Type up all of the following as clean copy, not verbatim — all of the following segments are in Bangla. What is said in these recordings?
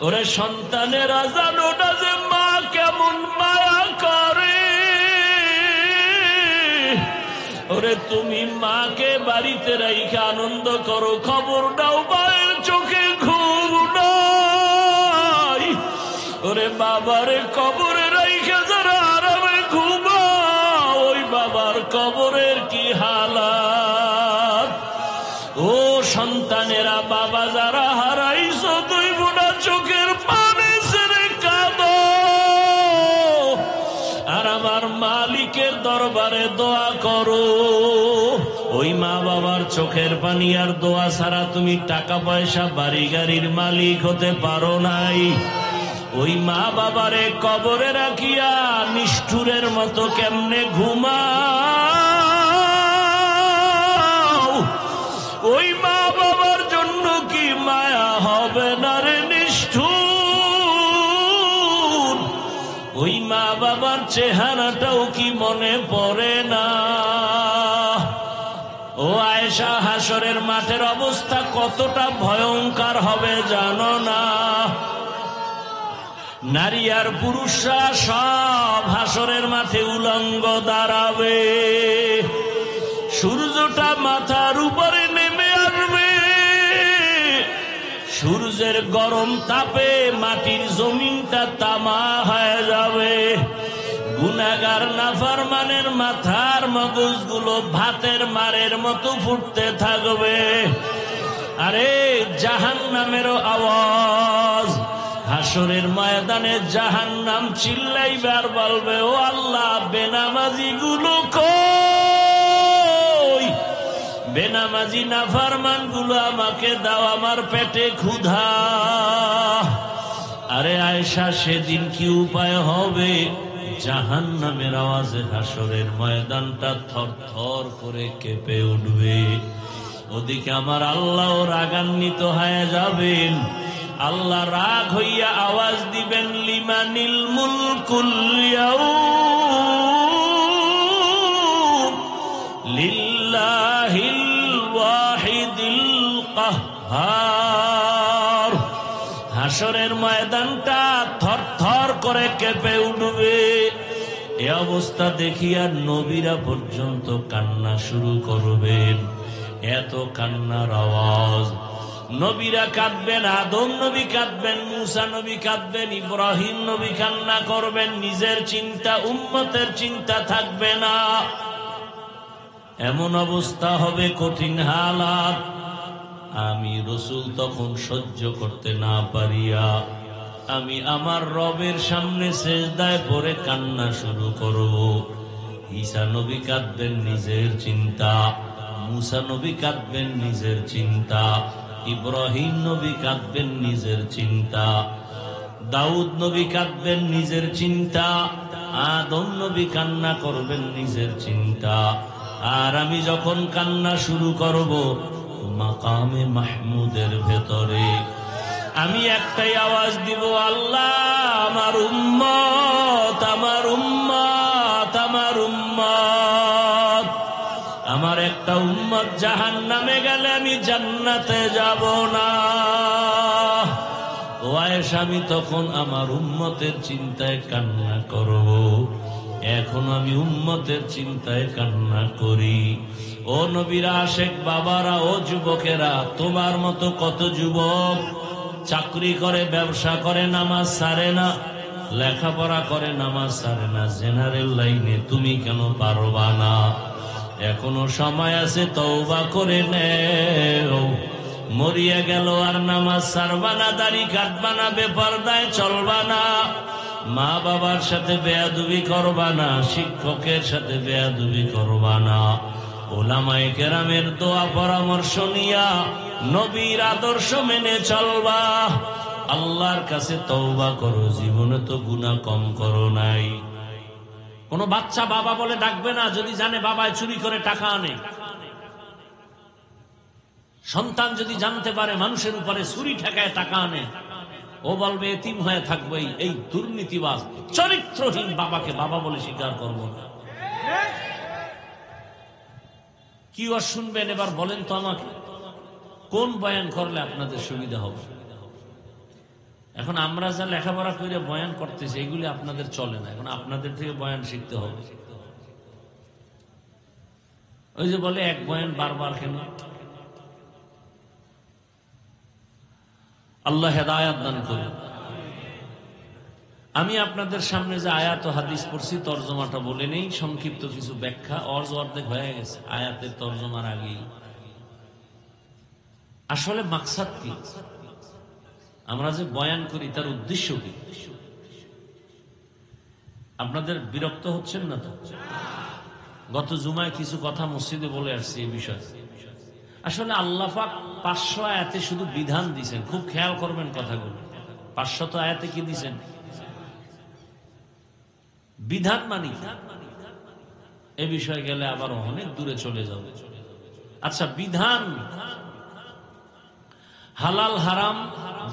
ওরে সন্তানেরা জানো না যে মা কেমন মায়া করে। ওরে তুমি মাকে বাড়িতে রাইখে আনন্দ করো, খবর দাও মায়ের চোখে ঘুম নাই। ওরে বাবারে কবরে রাইখে যারা আরামে ঘুমা, ওই বাবার কবরের কি হালাত। ও সন্তানেরা, বাবা যারা হারাইছো দুই ফোঁটা চোখের পানি ছেড়ে কাঁদো, আর আমার মালিকের দরবারে দোয়া করো। ওই মা বাবার চোখের পানি আর দোয়া ছাড়া তুমি টাকা পয়সা বাড়ি গাড়ির মালিক হতে পারো নাই। ওই মা বাবারে কবরে রাখিয়া নিষ্ঠুরের মতো কেমনে ঘুমাও। ওই মা বাবার জন্য কি মায়া হবে না রে নিষ্ঠুর? ওই মা বাবার চেহারাটাও কি মনে পড়ে না? ও আয়েশা, হাসরের মাঠের অবস্থা কতটা ভয়ঙ্কর হবে জানো না? নারী আর পুরুষরা সব হাসরের মাঠে উলঙ্গ দাঁড়াবে। সূর্যটা মাথার উপরে নেমে আসবে, সূর্যের গরম তাপে মাটির জমিনটা তামা হয়ে যাবে। গুনাহগার নাফরমানের মাথার মগজগুলো ভাতের মারের মতো ফুটতে থাকবে। আরে জাহান্নামেরও আওয়াজ, হাসরের ময়দানে জাহান্নাম চিল্লাইবে আর বলবে, ও আল্লাহ, বেনামাজি গুলো কই? বেনামাজি নাফরমান গুলো আমাকে দাও, আমার পেটে ক্ষুধা। আরে আয়েশা, সেদিন কি উপায় হবে? জাহান্নামের আওয়াজে হাসরের ময়দানটা থর থর করে কেঁপে উঠবে। ওদিকে আমার আল্লাহ রাগান্বিত হয়ে যাবেন। আল্লাহ রাগ হইয়া আওয়াজ দিবেন, লিমানিল মুলকুল ইয়াউম লিল্লাহিল ওয়াহিদিল কাহ্হার। হাসরের ময়দানটা থর থর করে কেঁপে উঠবে। এ অবস্থা দেখিয়া নবীরা পর্যন্ত কান্না শুরু করবেন। এত কান্নার আওয়াজ। নবীরা কাঁদবেন, আদম নবী কাঁদবেন, মুসা নবী কাঁদবেন, ইব্রাহিম নবী কান্না করবেন। নিজের চিন্তা, উম্মতের চিন্তা থাকবে না। এমন অবস্থা হবে, কঠিন হালাত। আমি রাসূল তখন সহ্য করতে না পারিয়া আমি আমার রবের সামনে সেজদায় পড়ে কান্না শুরু করব। ঈসা নবী কাঁদবেন, নিজের চিন্তা। মুসা নবী কাঁদবেন, নিজের চিন্তা। ইব্রাহিম নবী কাঁদবেন, নিজের চিন্তা। দাউদ নবী কাঁদবেন, নিজের চিন্তা। আদম নবী কান্না করবেন, নিজের চিন্তা। আর আমি যখন কান্না শুরু করব, মাকামে মাহমুদের ভেতরে আমি একটাই আওয়াজ দিব, আল্লাহ, আমার উম্মত, আমার উম্মত, আমার উম্মত। আমার একটা উম্মত জাহান্নামে গেলে আমি জান্নাতে যাব না। ও আয়েশা, আমি তখন আমার উম্মতের চিন্তায় কান্না করব। এখন আমি উম্মতের চিন্তায় কান্না করি। ও নবীর আশেক বাবারা, ও যুবকেরা, তোমার মতো কত যুবক চাকরি করে, ব্যবসা করে, নামাজ ছাড়ে না, লেখাপড়া করে, নামাজ ছাড়ে না। জেনারেল লাইনে তুমি কেন পারবা না? এখনো সময় আছে, তওবা করে নেও। মরিয়া গেল আর নামাজ ছাড়বা না, দাড়ি কাটবা না, বেপরদায় চলবা না, মা বাবার সাথে বেয়াদবি করবা না, শিক্ষকের সাথে বেয়াদবি করবা না। ওলামায়ে কেরামের দোয়া পরামর্শ নিয়া নবীর আদর্শ মেনে চলবা। আল্লাহর কাছে তওবা করো, জীবনে তো গুনাহ কম করো নাই। কোন বাচ্চা বাবা বলে ডাকবে না যদি জানে বাবায় চুরি করে টাকা আনে। সন্তান যদি জানতে পারে মানুষের উপরে চুরি ঠেকায় টাকা আনে, ও বলবে এতিম হয়ে থাকবে। এই দুর্নীতিবাজ চরিত্রহীন বাবাকে বাবা বলে স্বীকার করবো না। কি আর শুনবেন এবার বলেন তো আমাকে, কোন বয়ান করলে আপনাদের সুবিধা হবে? এখন আমরা যা লেখাপড়া করে বয়ান করতেছি এগুলি আপনাদের চলে না, এখন আপনাদের থেকে বয়ান শিখতে হবে। ওই যে বলে এক বয়ান বারবার কেন? আল্লাহ হেদায়াত দান করুন। আমি আপনাদের সামনে যে আয়াত ও হাদিস পড়ছি তরজমাটা বলে নেই, সংক্ষিপ্ত কিছু ব্যাখ্যা। অর্ধেক হয়ে গেছে আয়াতের তরজমার আগেই। আসলে মাকসাদ কি, আমরা যে বয়ান করি তার উদ্দেশ্য কি? আপনাদের বিরক্ত হচ্ছেন না তো? গত জুমায় কিছু কথা মসজিদে বলে আসছি এই বিষয়ে। আসলে আল্লাহ পাক 500 আয়াতে শুধু বিধান দিয়েছেন, খুব খেয়াল করবেন কথাগুলো। 500 আয়াতে কি দিয়েছেন? বিধান মানি। এ বিষয়ে গেলে আবার অনেক দূরে চলে যাবে। আচ্ছা, বিধান হালাল হারাম,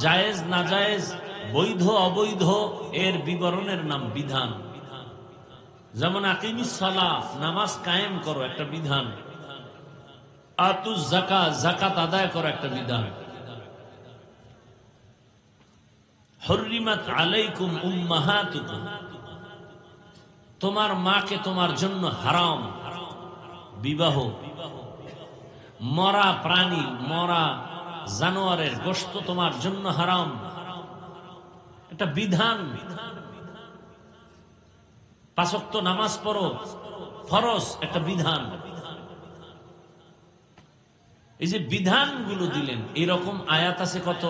জায়েজ না জায়েজ, বৈধ অবৈধ এর বিবরণের নাম বিধান। যেমন আকিমিস সালাহ, নামাজ কায়েম করো, একটা বিধান। আতুজ যাকাত, যাকাত আদায় করো, একটা বিধান। হুররিমাত আলাইকুম উম্মাহাতুকুম, তোমার মাকে তোমার জন্য হারাম। বিবাহ, মরা প্রাণী, মরা জানোয়ারের গোশত তোমার জন্য হারাম, একটা বিধান। 5 ওয়াক্ত নামাজ পড়ো, ফরজ, একটা বিধান। এই যে বিধানগুলো দিলেন, এরকম আয়াত আছে কত?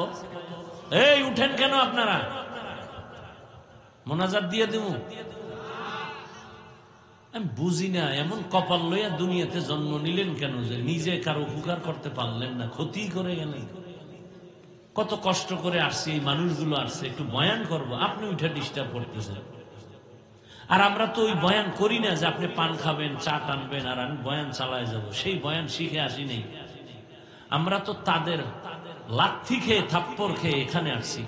এই উঠেন কেন আপনারা? মোনাজাত দিয়ে দেব? আমি বুঝি না, এমন কপাল লইয়া দুনিয়াতে জন্ম নিলেন কেন যে নিজে কারো উপকার করতে পারলেন না, ক্ষতি করে গেলেন। কত কষ্ট করে আসছে, এই মানুষগুলো আসছে, একটু বয়ান করব, আপনি উঠে ডিস্টার্ব করতেছেন। আর আমরা তো ওই বয়ান করি না যে আপনি পান খাবেন, চা টানবেন আর আমি বয়ান চালায় যাব, সেই বয়ান শিখে আসি নেই। আমরা তো তাদের লাথি খেয়ে, থাপ্পড় খেয়ে এখানে আসছি,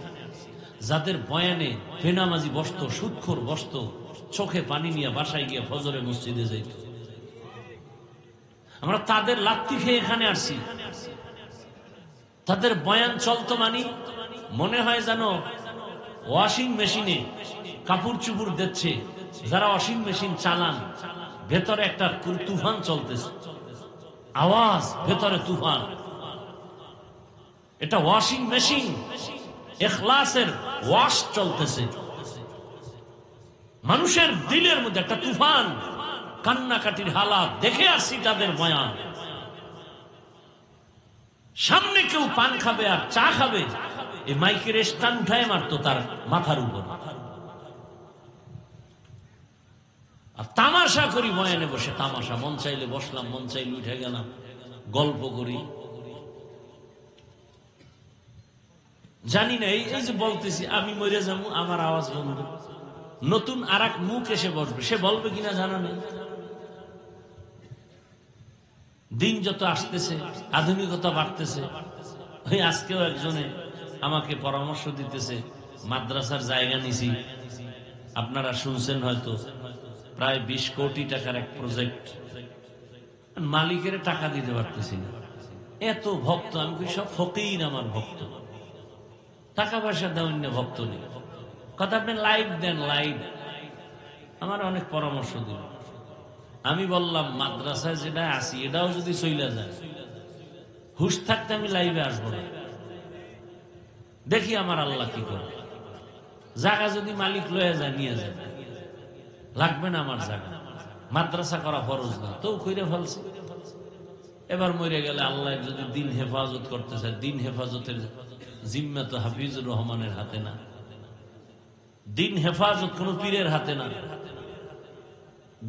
যাদের বয়ানে বেনামাজি বসত, সুদখোর বসত, চোখে পানি নিয়ে বাসায় গিয়ে ফজরে মসজিদে যাইত। আমরা তাদের লাথি খেয়ে এখানে আসছি। তাদের বয়ান চলতো মানি মনে হয় যেন ওয়াশিং মেশিনে কাপড় চুপুর দিচ্ছে, যারা ওয়াশিং মেশিন চালান, ভেতরে একটা তুফান চলতেছে, আওয়াজ, ভেতরে তুফান। এটা ওয়াশিং মেশিন, ইখলাসের ওয়াশ চলতেছে। মানুষের দিলের মধ্যে একটা তুফান, কান্নাকাটির হালাত দেখে আসছি তাদের বয়ান। সামনে কেউ পান খাবে আর চা খাবে, এই মাইকের স্ট্যান্ড উঠায় মারতো তার মাথার উপর। আর তামাশা করি বয়ানে বসে, তামাশা। মন চাইলে বসলাম, মন চাইলে উঠে গেলাম, গল্প করি। জানি না, এই যে বলতেছি আমি মরে যাবো, আমার আওয়াজ বন্ধ, নতুন আর এক মুখ এসে বসবে, সে বলবে কিনা জানা নেই। দিন যত আসতেছে, আধুনিকতা বাড়তেছে। ওই আজকেও একজনে আমাকে পরামর্শ দিতেছে, মাদ্রাসার জায়গা নিছি, আপনারা শুনছেন হয়তো, প্রায় 20 কোটি টাকার এক প্রজেক্ট, মালিকের টাকা দিতে পারতেছি না। এত ভক্ত, আমি কি সব ফকির আমার ভক্ত, টাকা পয়সা দেওয়ার ভক্ত নেই। কথা, আপনি লাইভ দেন, লাইভ। আমার অনেক পরামর্শ দিল। আমি বললাম, মাদ্রাসায় যেটা আসি এটাও যদি চইলা যায়, হুশ থাকতে আমি লাইভে আসবো না। দেখি আমার আল্লাহ কি করে। জায়গা যদি মালিক লয়ে যায়, নিয়ে যায়, লাগবে না আমার জায়গা। মাদ্রাসা করা ফরজ না, তো কইরে ফেলছে। এবার মরে গেলে আল্লাহ যদি দিন হেফাজত করতে চায়, দিন হেফাজতের জিম্মা তো হাফিজুর রহমানের হাতে না। দিন হেফাজত কোন পীরের হাতে না,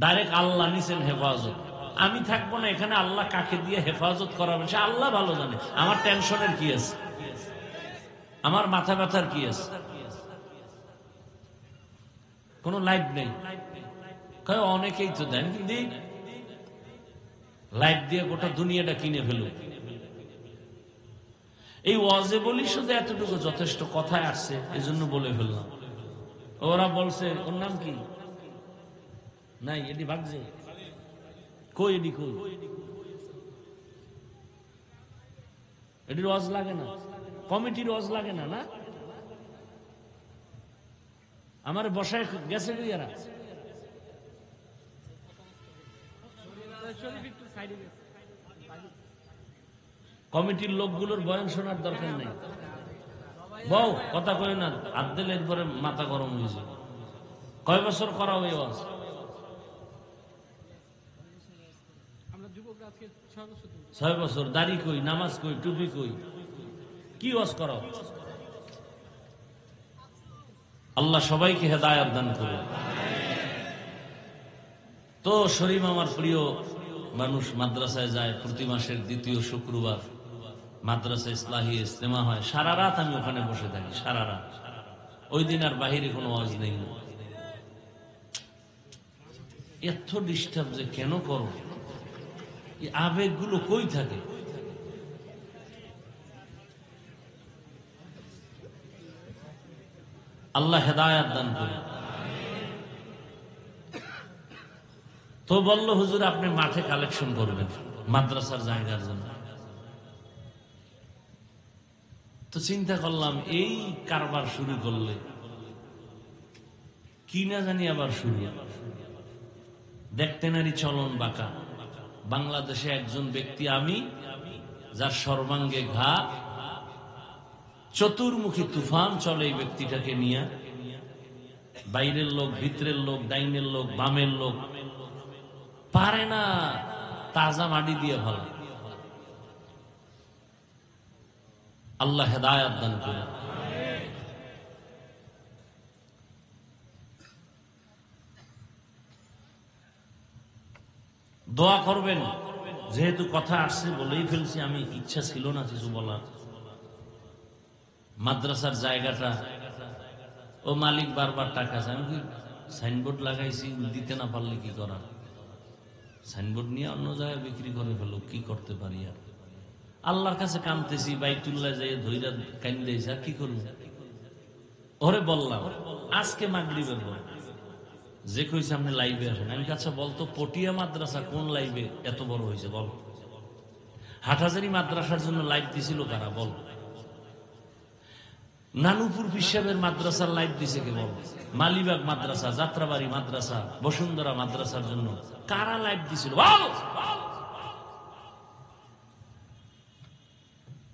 ডাইরেক্ট আল্লাহ নিছেন হেফাজত। আমি থাকবো না এখানে, আল্লাহ কাকে দিয়ে হেফাজত করাবে সে আল্লাহ ভালো জানে। আমার টেনশনের কি আছে, আমার মাথা ব্যথার কি আছে? কোন লাইভ নেই। অনেকেই তো দেন, কিন্তু লাইভ দিয়ে গোটা দুনিয়াটা কিনে ফেলুক। এই ওয়াজে বলি শুধু এতটুকু যথেষ্ট, কথায় আসছে এজন্য বলে ফেললাম। ওরা বলছে, ওর নাম কি নাই, এটি ভাগছে কই, এটি কই, এটির ওয়াজ লাগে না, কমিটির ওয়াজ লাগে না, না আমার বসায় গেছে ইয়ারা কমিটির লোকগুলোর বয়ান শোনার দরকার নেই। বউ কথা কয় না, হাত দিলে এরপরে মাথা গরম হয়েছে। কয় বছর করা ওই ওয়াজ? 6 বছর। দাড়ি কই, নামাজ কই, টুপি কই, কি ওয়াজ করা? আল্লাহ সবাইকে হেদায়েত দান করুন। তো শরীফ আমার প্রিয় মানুষ মাদ্রাসায় যায় প্রতি মাসের দ্বিতীয় শুক্রবার, মাদ্রাসা ইসলাহি ইজতেমা হয়। সারা রাত আমি ওখানে বসে থাকি, সারা রাত। ওই দিন আর বাহিরে কোনো ওয়াজ নেই। এত ডিস্টার্ব যে কেন করো? এই আবেগগুলো কই থাকে? আল্লাহ হেদায়েত দান করে। তো বলল হুজুর আপনি মাঠে কালেকশন করবেন মাদ্রাসার জায়গার জন্য। তো চিন্তা করলাম এই কারবার শুরু করলে কি না জানি আবার শুরু। দেখতে নারী চলন বাঁকা। বাংলাদেশে একজন ব্যক্তি আমি, যার সর্বাঙ্গে ঘা, চতুর্মুখী তুফান চলে এই ব্যক্তিটাকে নিয়ে। বাইরের লোক, ভিতরের লোক, ডাইনের লোক, বামের লোক পারে না তাজা মাটি দিয়ে ভালো। আল্লাহ হেদায়েত দান করুন। দোয়া করবেন। যেহেতু কথা আসছে বলেই ফেলছি, আমি ইচ্ছা ছিল না কিছু বলার। মাদ্রাসার জায়গাটা ও মালিক বারবার টাকা চায়। আমি সাইনবোর্ড লাগাইছি, দিতে না পারলে কি করার? সাইনবোর্ড নিয়ে অন্য জায়গায় বিক্রি করে ফেলো, কি করতে পারি আর? আল্লাহর কাছে কাঁদতেছি, বাইতুল্লাহ যাই ধৈরা কান্দেছি, আর কি করবো? ওরে বললাম আজকে মাগরিবের পর যে কইছে আপনি লাইভে আসেন। আমি আচ্ছা বলতো পটিয়া মাদ্রাসা কোন লাইভে এত বড় হয়েছে বল? হাটহাজারী মাদ্রাসার জন্য লাইভ দিছিল কারা বল? নানুপুর পিসাবের মাদ্রাসার লাইভ দিছে কে বল? মালিবাগ মাদ্রাসা, যাত্রাবাড়ি মাদ্রাসা, বসুন্ধরা মাদ্রাসার জন্য কারা লাইভ দিছিল বল?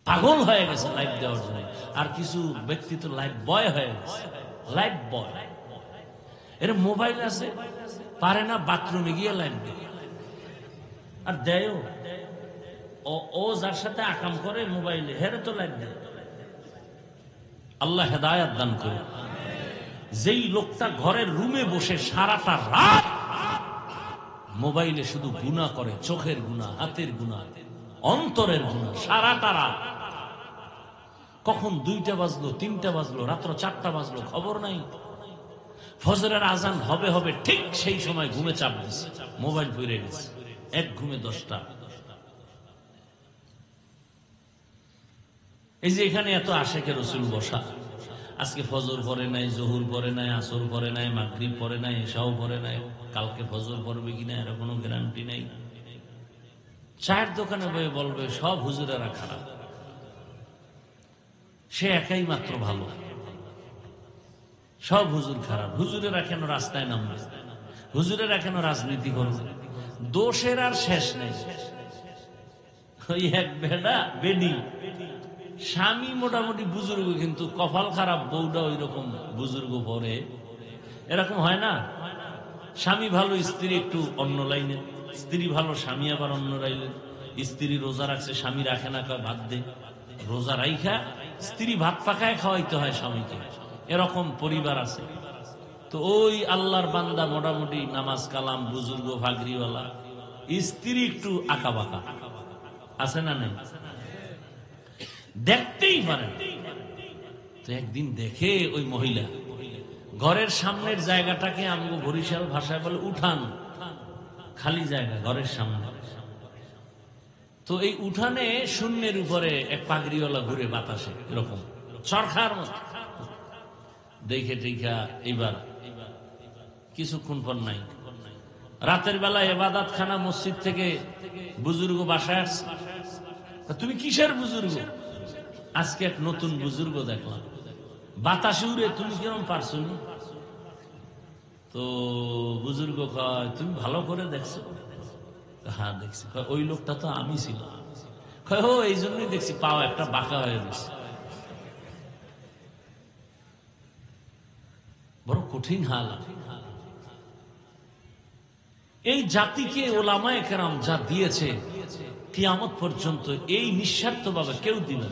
পাগল হয়ে গেছে লাইভ দেওয়ার জন্য। আর কিছু ব্যক্তি তো লাইভ বয় হয়ে গেছে, লাইভ বয়। এর মোবাইল আছে, পারে না বাথরুমে গিয়ে লাইভ দেয়। আর দেয়ও ও যার সাথে আকাম করে মোবাইলে, হেরে তো লাইভ দেয়। আল্লাহ হেদায়েত দান করে। যেই লোকটা ঘরের রুমে বসে সারাটা রাত মোবাইলে শুধু গুনাহ করে, চোখের গুনাহ, হাতের গুনাহ, অন্তরের গুনাহ, সারাটা রাত। কখন 2টা বাজলো, 3টা বাজলো, রাত্র 4টা বাজলো, খবর নাই। ফজরের আজান হবে হবে ঠিক সেই সময় ঘুমে চাপ দিচ্ছে, মোবাইল ফিরে গেছে, এক ঘুমে 10টা। এই যে এখানে এত আশেকে রসুল বসা, আজকে ফজর পরে নাই, জহুর পরে নাই, আসর পরে নাই, মাগরিব পরে নাই, এশাও পরে নাই, কালকে ফজর পড়বে কিনা এর কোনো গ্যারান্টি নাই। চায়ের দোকানে বয়ে বলবে সব হুজুরেরা খারাপ, সে একাই মাত্র ভালো, সব হুজুর খারাপ। হুজুরেরা কেন রাস্তায় নামবে? হুজুরেরা কেন রাজনীতি করবে? দোষের আর শেষ নেই। ওই এক বেড়া বেডি স্বামী মোটামুটি বুজুর্গ, কিন্তু কপাল খারাপ, বউটা ওই রকম বুজুর্গ পরে। এরকম হয় না? স্বামী ভালো, স্ত্রী একটু অন্য লাইনে, স্ত্রী ভালো, স্বামী আবার অন্য লাইনে। স্ত্রী রোজা রাখছে, স্বামী রাখে না, কয় ভাত দে। রোজা রাইখা স্ত্রী ভাত পাকায় খাওয়াইতে হয় স্বামীকে, এরকম পরিবার আছে। তো ওই আল্লাহর বান্দা মোটামুটি নামাজ কালাম, বুজুর্গ, ভাগরিওয়ালা, স্ত্রী একটু আঁকা বাঁকা, আছে না নাই? দেখতেই পারে। তো একদিন দেখে ওই মহিলা ঘরের সামনের জায়গাটাকে আমগো বরিশাল ভাষায় বলে উঠান, খালি জায়গা ঘরের সামনে। তো এই উঠানে শূন্যের উপরে এক পাগড়িওয়ালা ঘুরে বাতাসে, এরকম চরখার মতো। দেখে টেখা এবার কিছুক্ষণ পর নাই, রাতের বেলা ইবাদত খানা মসজিদ থেকে বুজুর্গ বাসায় আসছে। তুমি কিসের বুজুর্গ? আজকে এক নতুন বুজুর্গ দেখলাম, বাতাসে উড়ে, তুমি কিরম পারছো? তো বুজুর্গ কয়, তুমি ভালো করে দেখছো? হ্যাঁ দেখছি। ওই লোকটা তো আমি ছিলাম। ও এই জন্যই দেখছি পাও একটা বাঁকা হয়ে গেছে। বড় কঠিন হাল। এই জাতিকে ওলামায়ে কেরাম যা দিয়েছে কিয়ামত পর্যন্ত এই নিঃস্বার্থ ভাবে কেউ দিল।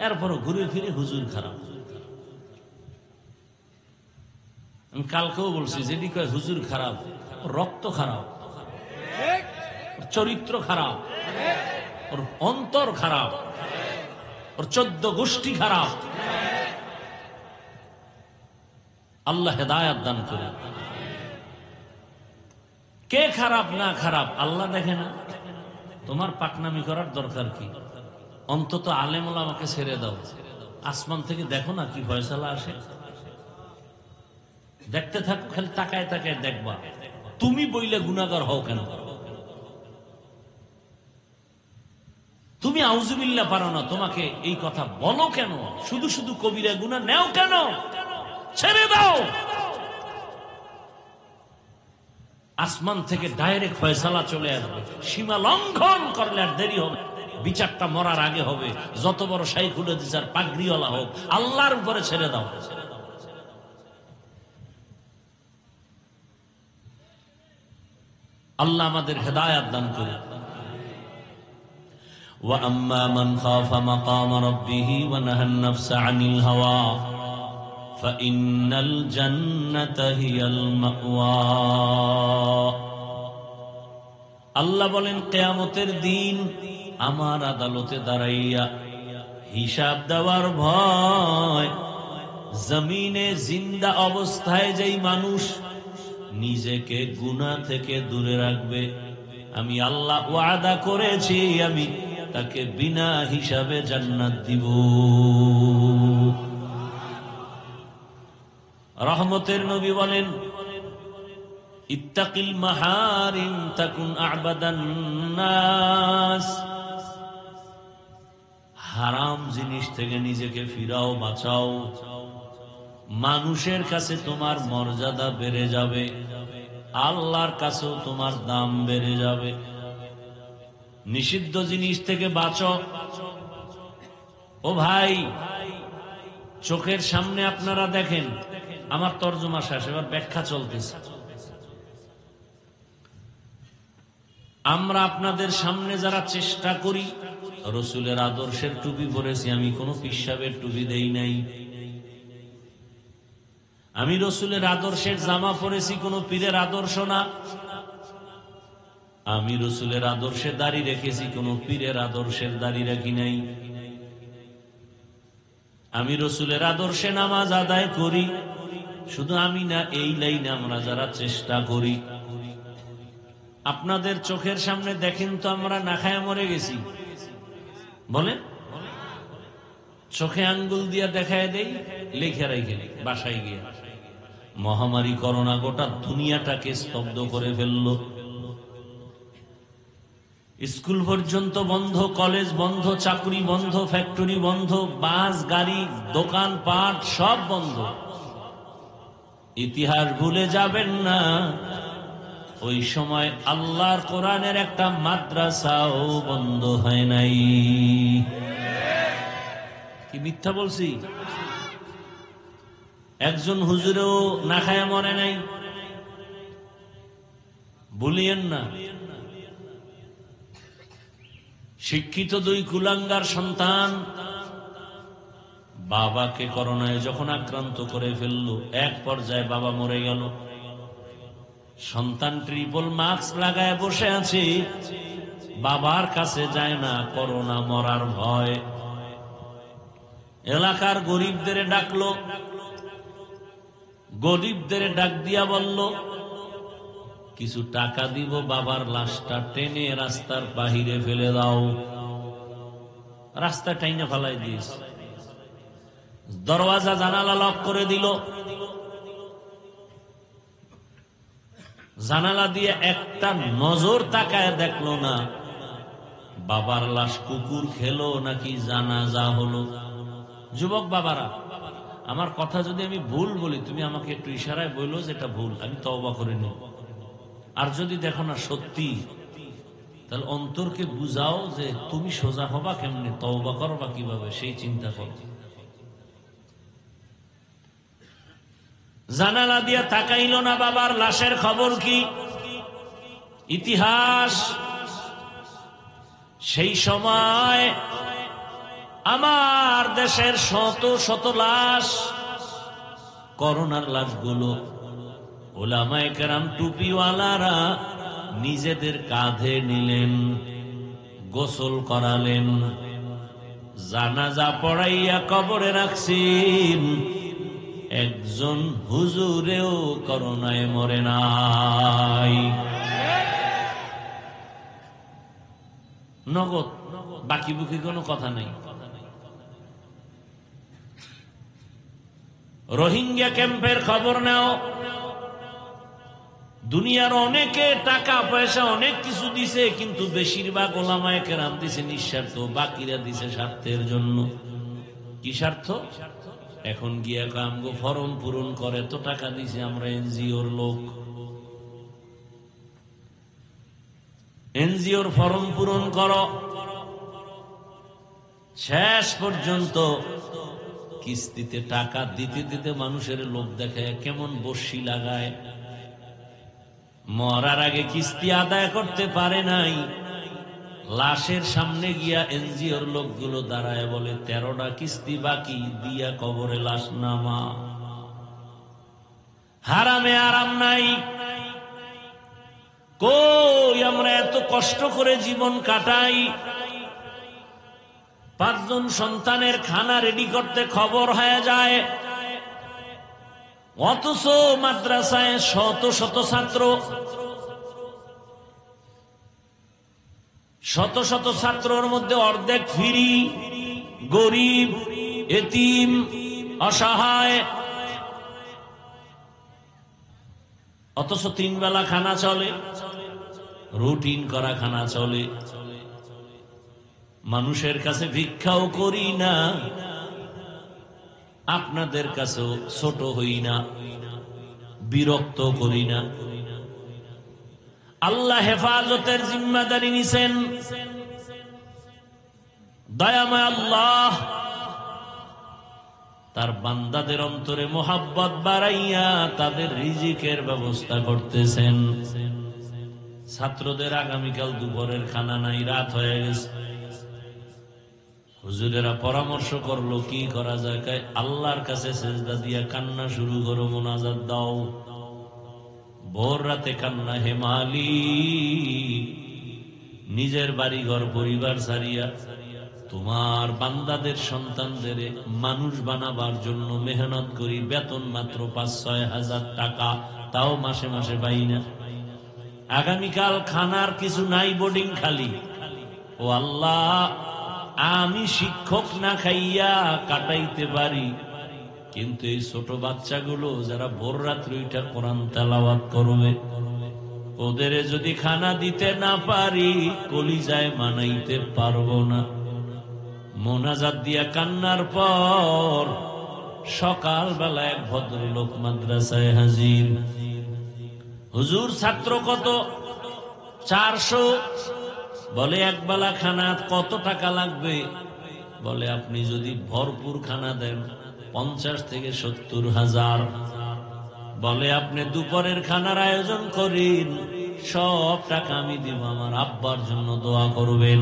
এরপরও ঘুরে ফিরে হুজুর খারাপ। আমি কালকেও বলছি, যেটি কয় হুজুর খারাপ, রক্ত খারাপ, চরিত্র খারাপ, ওর অন্তর খারাপ, ওর 14 গোষ্ঠী খারাপ। আল্লাহ হেদায়াত দান করে। কে খারাপ না খারাপ আল্লাহ দেখে না? তোমার পাকনামি করার দরকার কি? অন্তত আলেম ওলামাকে ছেড়ে দাও, আসমান থেকে দেখো না কি ফয়সালা আসে। দেখতে থাকো, খালি তাকায় তাকায় দেখবা। তুমি বইলে গুনাহগার হও কেন? তুমি আউযুবিল্লাহ পারো না, তোমাকে এই কথা বলো কেন? শুধু শুধু কবিরা গুনাহ নেও কেন? ছেড়ে দাও। আসমান থেকে ডাইরেক্ট ফয়সালা চলে আসবে। সীমা লঙ্ঘন করলে আর দেরি হবে, বিচারটা মরার আগে হবে। যত বড় শাইখুল হাদিস আর পাগড়িওয়ালা হোক, আল্লাহর উপরে ছেড়ে দাও। আল্লাহ আমাদের হেদায়াত দান করে। ওয়া আম্মা মান খাফা মাকাম রাব্বিহি ওয়া নাহান নাফসা আনিল হাওয়া ফাইন্নাল জান্নাতা হিয়াল মাওয়া। আল্লাহ বলেন, কিয়ামতের দিন আমার আদালতে দাঁড়াইয়া হিসাব দেওয়ার ভয়, জমিনে জিন্দা অবস্থায় যেই মানুষ নিজেকে গুনাহ থেকে দূরে রাখবে, আমি আল্লাহ ওয়াদা করেছি আমি তাকে বিনা হিসাবে জান্নাত দিব। রহমতের নবী বলেন, ইত্তাকিল মাহারিম তাকুন আ'বাদান নাস। হারাম জিনিস থেকে নিজেকে ফিরাও, বাঁচাও। মানুষের কাছে তোমার মর্যাদা বেড়ে যাবে, আল্লাহর কাছেও তোমার দাম বেড়ে যাবে। নিষিদ্ধ জিনিস থেকে বাঁচো। ও ভাই, চোখের সামনে আপনারা দেখেন, আমার তর্জমা শেষ, এবার ব্যাখ্যা চলতেছে। আমরা আপনাদের সামনে যারা চেষ্টা করি, রসুলের আদর্শের টুপি পরেছি, আমি কোনো পিসাবের টুপি দেই নাই। আমি রসুলের আদর্শের জামা পরেছি, কোনো পীরের আদর্শ না। আমি রসুলের আদর্শে দাড়ি রেখেছি, কোনো পীরের আদর্শের দাড়ি রাখি নাই। আমি রসুলের আদর্শে নামাজ আদায় করি। শুধু আমি না, এই লাইনে আমরা যারা চেষ্টা করি, আপনাদের চোখের সামনে দেখেন তো আমরা না খায়া মরে গেছি, বলেন? চোখে আঙ্গুল দিয়া দেখায় দেই, লেখা রাখে বাসায় গিয়ে। মহামারী করোনা গোটা দুনিয়াটাকে স্তব্ধ করে ফেলল। স্কুল পর্যন্ত বন্ধ, কলেজ বন্ধ, চাকরি বন্ধ, ফ্যাক্টরি বন্ধ, বাস গাড়ি, দোকান পাট সব বন্ধ। ইতিহাস ভুলে যাবেন না, ওই সময় আল্লাহর কোরআনের একটা মাদ্রাসাও বন্ধ হয় নাই। কি মিথ্যা বলছি? একজন হুজুরেও না খায়া মরে নাই, বলিয়েন না। শিক্ষিত দুই কুলাঙ্গার সন্তান বাবাকে করোনায় যখন আক্রান্ত করে ফেলল, এক পর্যায়ে বাবা মরে গেল। সন্তান ট্রিপল মাস্ক লাগায় বসে আছে, বাবার কাছে যায় না, করোনা মরার ভয়। এলাকার গরিবদের ডাকলো, গরিবদের ডাক দিয়া বলল, কিছু টাকা দিব, বাবার লাশটা টেনে রাস্তার বাহিরে ফেলে দাও। রাস্তা টাইনে ফেলাই দিস। দরওয়াজা জানালা লক করে দিল। জানালা দিয়ে একটা নজর তাকায় দেখলো না বাবার লাশ কুকুর খেলো নাকি জানাজা হলো। যুবক বাবারা, আমার কথা যদি আমি ভুল বলি তুমি আমাকে একটু ইশারায় বললো যে এটা ভুল, আমি তওবা করে নেব। আর যদি দেখো না সত্যি, তাহলে অন্তরকে বুঝাও যে তুমি সোজা হবা কেমনে, তওবা করবা কিভাবে, সেই চিন্তা করো। জানালা দিয়া তাকাইল না বাবার লাশের খবর কি? ইতিহাস সেই সময় আমার দেশের শত শত লাশ, করোনার লাশগুলো ওলামায়ে কেরাম টুপিওয়ালারা নিজেদের কাঁধে নিলেন, গোসল করালেন, জানাজা পড়াইয়া কবরে রাখছেন। একজন হুজুরেও করোনায় মরে নাই। নগদ, বাকি বুকি কোনো কথা নাই। রোহিঙ্গা ক্যাম্পের খবর নাও। দুনিয়ার অনেকে টাকা পয়সা অনেক কিছু দিছে, কিন্তু বেশিরভাগ ওলামায়ে কেরাম দিছে নিঃস্বার্থ, বাকিরা দিছে স্বার্থের জন্য। কি স্বার্থ? এখন গিয়া কামগো ফর্ম পূরণ করে, তো টাকা দিছে, আমরা এনজিওর লোক, এনজিওর ফর্ম পূরণ করো। শেষ পর্যন্ত কিস্তিতে টাকা দিতে দিতে মানুষের লোক দেখায়, কেমন বর্ষি লাগায়। মরার আগে কিস্তি আদায় করতে পারে নাই, লাশের সামনে গিয়া এনজিওর লোকগুলো দাঁড়ায় বলে 13টা কিস্তি বাকি, দিয়া কবরে লাশ নামা। হারামে আরাম নাই। কই আমরা এত কষ্ট করে জীবন কাটাই, 5 জন সন্তানের খানা রেডি করতে খবর হয়ে যায়, অথচ মাদ্রাসায় শত শত ছাত্র, শত শত ছাত্রর মধ্যে অর্ধেক ফিরি, গরিব, এতিম, অসহায়, অথচ 3 বেলা খানা চলে, রুটিন করা খানা চলে। মানুষের কাছে ভিক্ষাও করি না, আপনাদের কাছেও ছোট হই না, বিরক্ত করি না। আল্লাহ হেফাজতের জিম্মাদারি নিছেন। দয়াময় আল্লাহ তার বান্দাদের অন্তরে মোহাব্বত বাড়াইয়া তাদের রিজিকের ব্যবস্থা করতেছেন। ছাত্রদের আগামীকাল দুপুরের খানা নাই, রাত হয়ে গেছে। হুজুরেরা পরামর্শ করলো কি করা যায়। আল্লাহর কাছে সেজদা দিয়া কান্না শুরু করো, মোনাজাত দাও। ভোর রাতে কান্না, হে মালিক, নিজের বাড়ি ঘর পরিবার ছাড়িয়া তোমার বান্দাদের সন্তানদের মানুষ বানাবার জন্য মেহনত করি, বেতন মাত্র 5-6 হাজার টাকা, তাও মাসে মাসে পাই না। আগামীকাল খানার কিছু নাই, বোর্ডিং খালি। ও আল্লাহ, আমি শিক্ষক না খাইয়া কাটাইতে পারি, কিন্তু এই ছোট বাচ্চাগুলো যারা ভোর রাত্রে উঠা কোরআন তেলাওয়াত করবে, ওদের যদি খানা দিতে না পারি, কলিজায় মানাইতে পারবো না। মোনাজাত দিয়া কান্নার পর সকালবেলা এক ভদ্রলোক মাদ্রাসায় হাজির। হুজুর, ছাত্র কত? 400। বলে এক বেলা খানা কত টাকা লাগবে? বলে আপনি যদি ভরপুর খানা দেন 50 থেকে 70 হাজার। বলে আপনি দুপুরের খানার আয়োজন করেন, সব টাকা আমি দিব, আমার আব্বার জন্য দোয়া করবেন,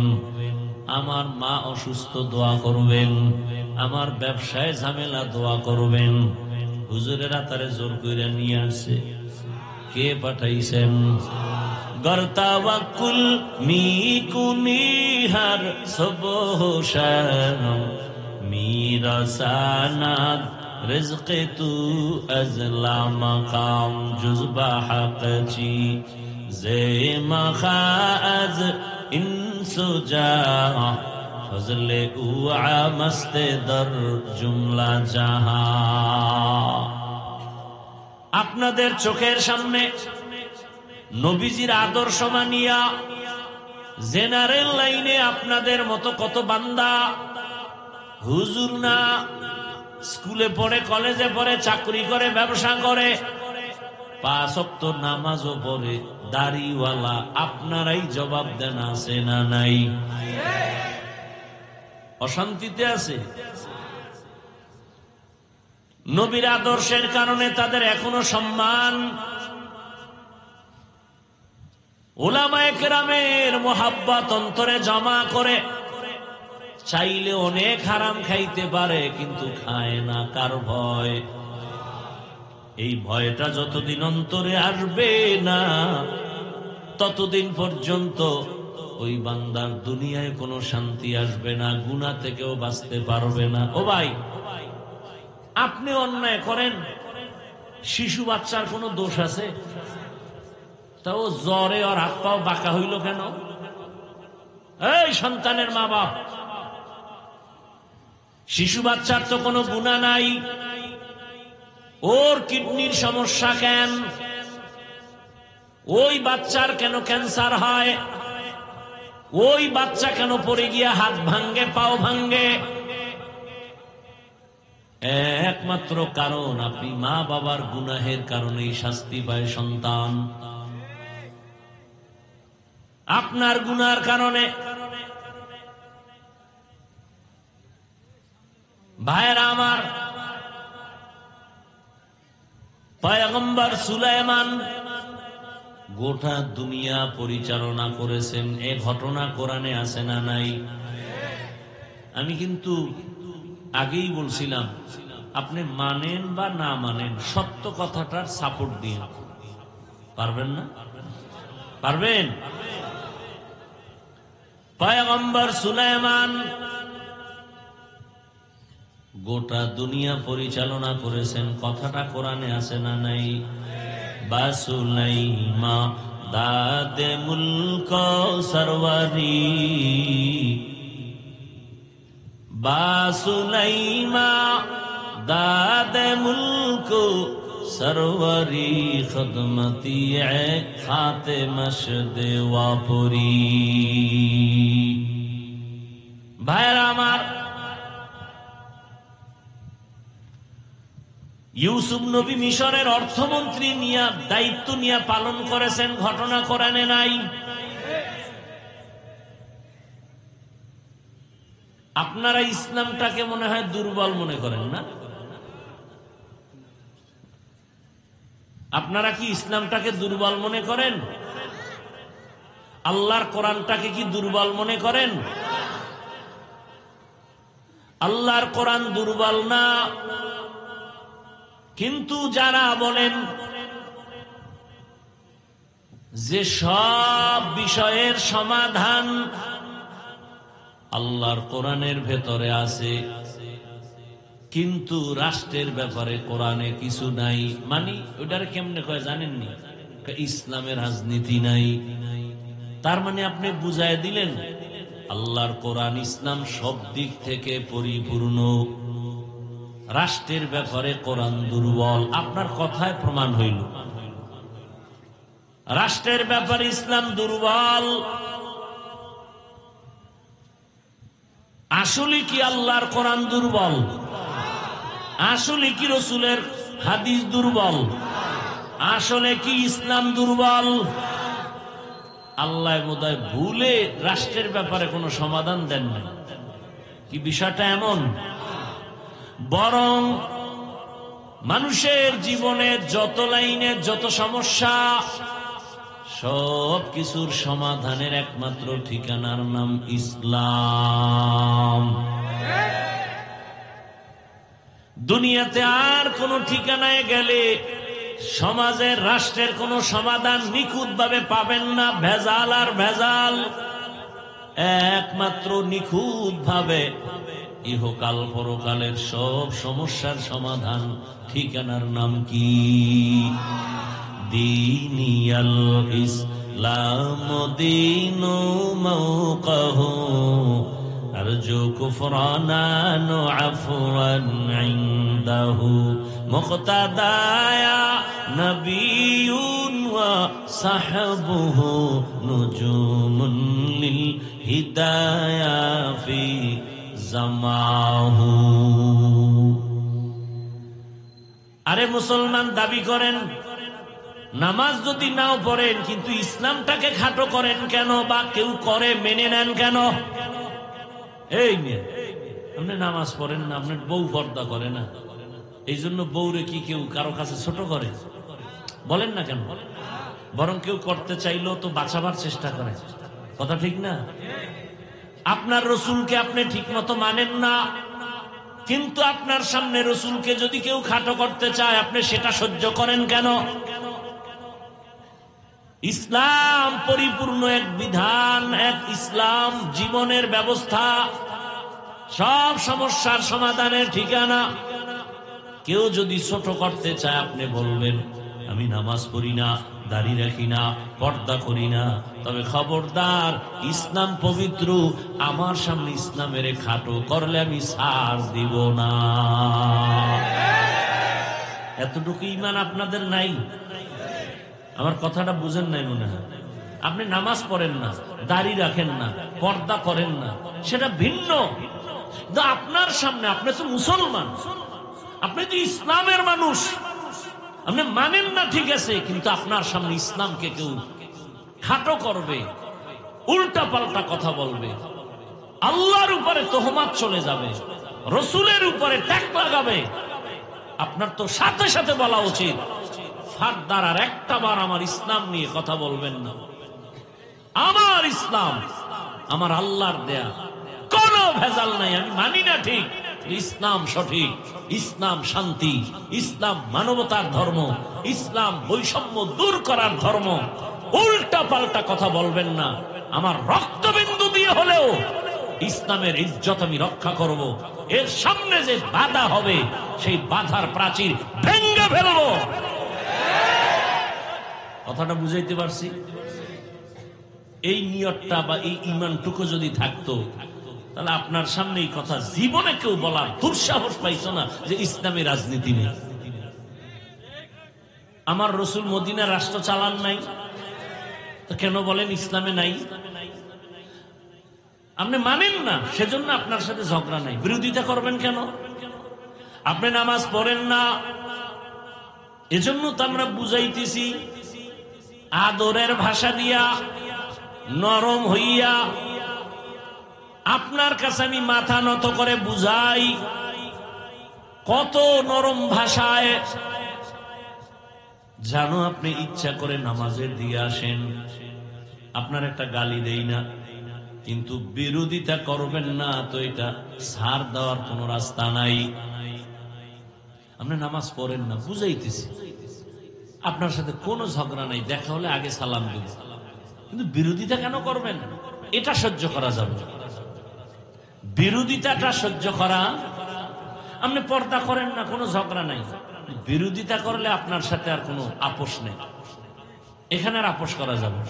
আমার মা অসুস্থ দোয়া করবেন, আমার ব্যবসায় ঝামেলা দোয়া করবেন। হুজুরেরা তারে জোর করে নিয়ে আসে। কে পাঠাইছেন? গরতাওয়াক্কুল মিকুনি হার সবহশান মিরাসানাত রিজকে তু আজলা মাকাম জুজবা হাকচি জে মাখাজ ইনসুজা ফজলে উআ মস্তে দর জুমলা জাহা। আপনাদের চোখের সামনে নবীজির আদর্শ মানিয়া জেনারেল লাইনে আপনাদের মতো কত বান্দা, হুজুর না, স্কুলে পড়ে, কলেজে পড়ে, চাকরি করে, ব্যবসা করে, 5 ওয়াক্ত নামাজও পড়ে, দাড়িওয়ালা। আপনারাই জবাব দেন, আছে না নাই? অশান্তিতে আছে। নবীর আদর্শের কারণে তাদের এখনো সম্মান। উলামায়ে কেরামের মোহাব্বত অন্তরে জমা করে, চাইলে অনেক হারাম খাইতে পারে, কিন্তু খায় না। কার ভয়? এই ভয়টা যতদিন অন্তরে আসবে না, ততদিন পর্যন্ত ওই বান্দার দুনিয়ায় কোনো শান্তি আসবে না, গুনাহ থেকেও বাঁচতে পারবে না। ও ভাই, আপনি অন্যায় করেন, শিশু বাচ্চার কোনো দোষ আছে? তাও জ্বরে আর হাত পাও বাঁকা হইল কেন? এই সন্তানের মা বাপ, শিশু বাচ্চার তো কোনো গুনাহ নাই, ওর কিডনির সমস্যা কেন? ওই বাচ্চার কেন ক্যান্সার হয়? ওই বাচ্চা কেন পড়ে গিয়া হাত ভাঙ্গে, পাও ভাঙ্গে? একমাত্র কারণ, আপনি মা বাবার গুনাহের কারণেই শাস্তি পায় সন্তান। আপনার গুনার কারণে। ভাইরা আমার, পয়গম্বর সুলাইমান গোটা দুনিয়া পরিচালনা করেছেন। এ ঘটনা কোরআনে আছে না নাই? আমি কিন্তু আগেই বলছিলাম, আপনি মানেন বা না মানেন, সত্য কথাটার সাপোর্ট দিয়ে পারবেন না? পারবেন? পয়গম্বর সুলাইমান গোটা দুনিয়া পরিচালনা করেছেন। কথাটা কোরআনে আছে না নাই? বাসুলাইমা দাদে মুলক সরওয়ারি, বাসুলাইমা দাদে মুলক সরওয়ারি, খদমতি খাতে মশদে ওয়াপুরি। ভাইরা আমার, ইউসুফ নবী মিশরের অর্থমন্ত্রী নিয়ে দায়িত্ব নিয়ে পালন করেছেন। ঘটনা কোরআনে নাই? আপনারা ইসলামটাকে মনে হয় দুর্বল মনে করেন না? আপনারা কি ইসলামটাকে দুর্বল মনে করেন? আল্লাহর কোরআনটাকে কি দুর্বল মনে করেন? আল্লাহর কোরআন দুর্বল না, কিন্তু যারা বলেন যে সব বিষয়ের সমাধান আল্লাহর কোরআনের ভেতরে আছে, কিন্তু রাষ্ট্রের ব্যাপারে কোরআনে কিছু নাই, মানে ওটার কেমনে কয় জানেননি? ইসলামের রাজনীতি নাই। তার মানে আপনি বুঝায় দিলেন আল্লাহর কোরআন, ইসলাম সব দিক থেকে পরিপূর্ণ, রাষ্ট্রের ব্যাপারে কোরআন দুর্বল। আপনার কথায় প্রমাণ হইল রাষ্ট্রের ব্যাপারে ইসলাম দুর্বল। আসলে কি আল্লাহর কোরআন দুর্বল? আসলে কি রসুলের হাদিস দুর্বল? আসলে কি ইসলাম দুর্বল? আল্লাহ বোধহয় ভুলে রাষ্ট্রের ব্যাপারে কোনো সমাধান দেন না। কি বিষয়টা এমন? বরং মানুষের জীবনের যত লাইনের যত সমস্যা, সব কিছুর সমাধানের একমাত্র ঠিকানার নাম ইসলাম। দুনিয়াতে আর কোন ঠিকানায় গেলে সমাজের, রাষ্ট্রের কোন সমাধান নিখুঁত ভাবে পাবেন না। ভেজাল আর ভেজাল। একমাত্র নিখুঁত ভাবে ইহকাল পরকালের সব সমস্যার সমাধান, ঠিকানার নাম কি? দীনিয়াল ইসলাম দীনু মওকাহু, আরজু কুফরানান আফওয়ান ইনদাহু, মুক্তাদায়া নবিয়ুন ওয়া সাহবুহু, নুজুমুন লিল হিদায়া ফি জামাহু। আরে মুসলমান দাবি করেন, নামাজ যদি নাও পড়েন কিন্তু ইসলামটাকে খাটো করেন কেন, বা কেউ করে মেনে নেন কেন? এই মেয়ে, আপনি নামাজ পড়েন না, আপনার বউ পর্দা করে না, এই জন্য বউরে কি কেউ কারো কাছে ছোট করে? বলেন না কেন? বরং কেউ করতে চাইলেও তো বাঁচাবার চেষ্টা করে। কথা ঠিক না? আপনার রসুলকে আপনি ঠিক মতো মানেন না, কিন্তু আপনার সামনে রসুলকে যদি কেউ খাটো করতে চায় আপনি সেটা সহ্য করেন কেন? ইসলাম পরিপূর্ণ এক বিধান, এক ইসলাম জীবনের ব্যবস্থা, সব সমস্যার সমাধানের ঠিকানা। কেউ যদি ছোট করতে চায় আপনি বলবেন আমি নামাজ পড়ি না, দাড়ি রাখি না, পর্দা করি না, তবে খবরদার ইসলাম পবিত্র, আমার সামনে ইসলামের খাটো করলে আমি ছাড় দিব না। এতটুকু ঈমান আপনাদের নাই? আমার কথাটা বুঝেন নাই মনে হয়। আপনি নামাজ পড়েন না, দাড়ি রাখেন না, পর্দা করেন না, সেটা ভিন্ন। আপনার সামনে, আপনি তো মুসলমান, আপনি তো ইসলামের মানুষ, আপনি মানেন না ঠিক আছে, কিন্তু আপনার সামনে ইসলামকে কেউ খাটো করবে, উল্টা পাল্টা কথা বলবে, আল্লাহর উপরে তোহমাত চলে যাবে, রসুলের উপরে ট্যাগ লাগাবে, আপনার তো সাথে সাথে বলা উচিত ফারদার আর একটা বার আমার ইসলাম নিয়ে কথা বলবেন না। আমার ইসলাম আমার আল্লাহর দেয়া, কোনো ভেজাল নাই। আমি মানি না ঠিক, ইসলাম সঠিক, ইসলাম শান্তি, ইসলাম মানবতার ধর্ম, ইসলাম বৈষম্য দূর করার ধর্ম। উল্টা পাল্টা কথা বলবেন না। আমার রক্তবিন্দু দিয়ে হলেও ইসলামের ইজ্জত আমি রক্ষা করব। এর সামনে যে বাধা হবে সেই বাধার প্রাচীর ভেঙে ফেলবো। কথাটা বুঝাইতে পারছি? এই নিয়তটা বা এই ঈমানটুকু যদি থাকতো তাহলে আপনার সামনে এই কথা জীবনে কেউ বলার দুঃসাহস পাইতো না যে ইসলামী রাজনীতি নেই। আমার রসুল মদিনা রাষ্ট্র চালান নাই, তো কেন বলেন ইসলামে নাই? আপনি মানেন না, সেজন্য আপনার সাথে ঝগড়া নাই। বিরোধিতা করবেন কেন? আপনি নামাজ পড়েন না, এজন্য তো আমরা বুঝাইতেছি আদরের ভাষা দিয়া, নরম হইয়া। আপনার কাছে আমি মাথা নত করে বুঝাই, কত নরম ভাষায় জানো আপনি ইচ্ছা করে নামাজের দিয়ে আসেন, আপনার একটা গালি দেই না, কিন্তু বিরোধিতা করবেন না তো এটা ছাড় দেওয়ার কোন রাস্তা নাই। আপনি নামাজ পড়েন না, বুঝাইতেছি, আপনার সাথে কোনো ঝগড়া নাই, দেখা হলে আগে সালাম দিব, কিন্তু বিরোধিতা কেন করবেন? এটা সহ্য করা যাবে, বিরোধিতাটা সহ্য করা। আপনি পর্দা করেন না, কোনো ঝগড়া নাই, বিরোধিতা করলে আপনার সাথে আর কোনো আপোষ নেই, এখানে আর আপোষ করা যাবে।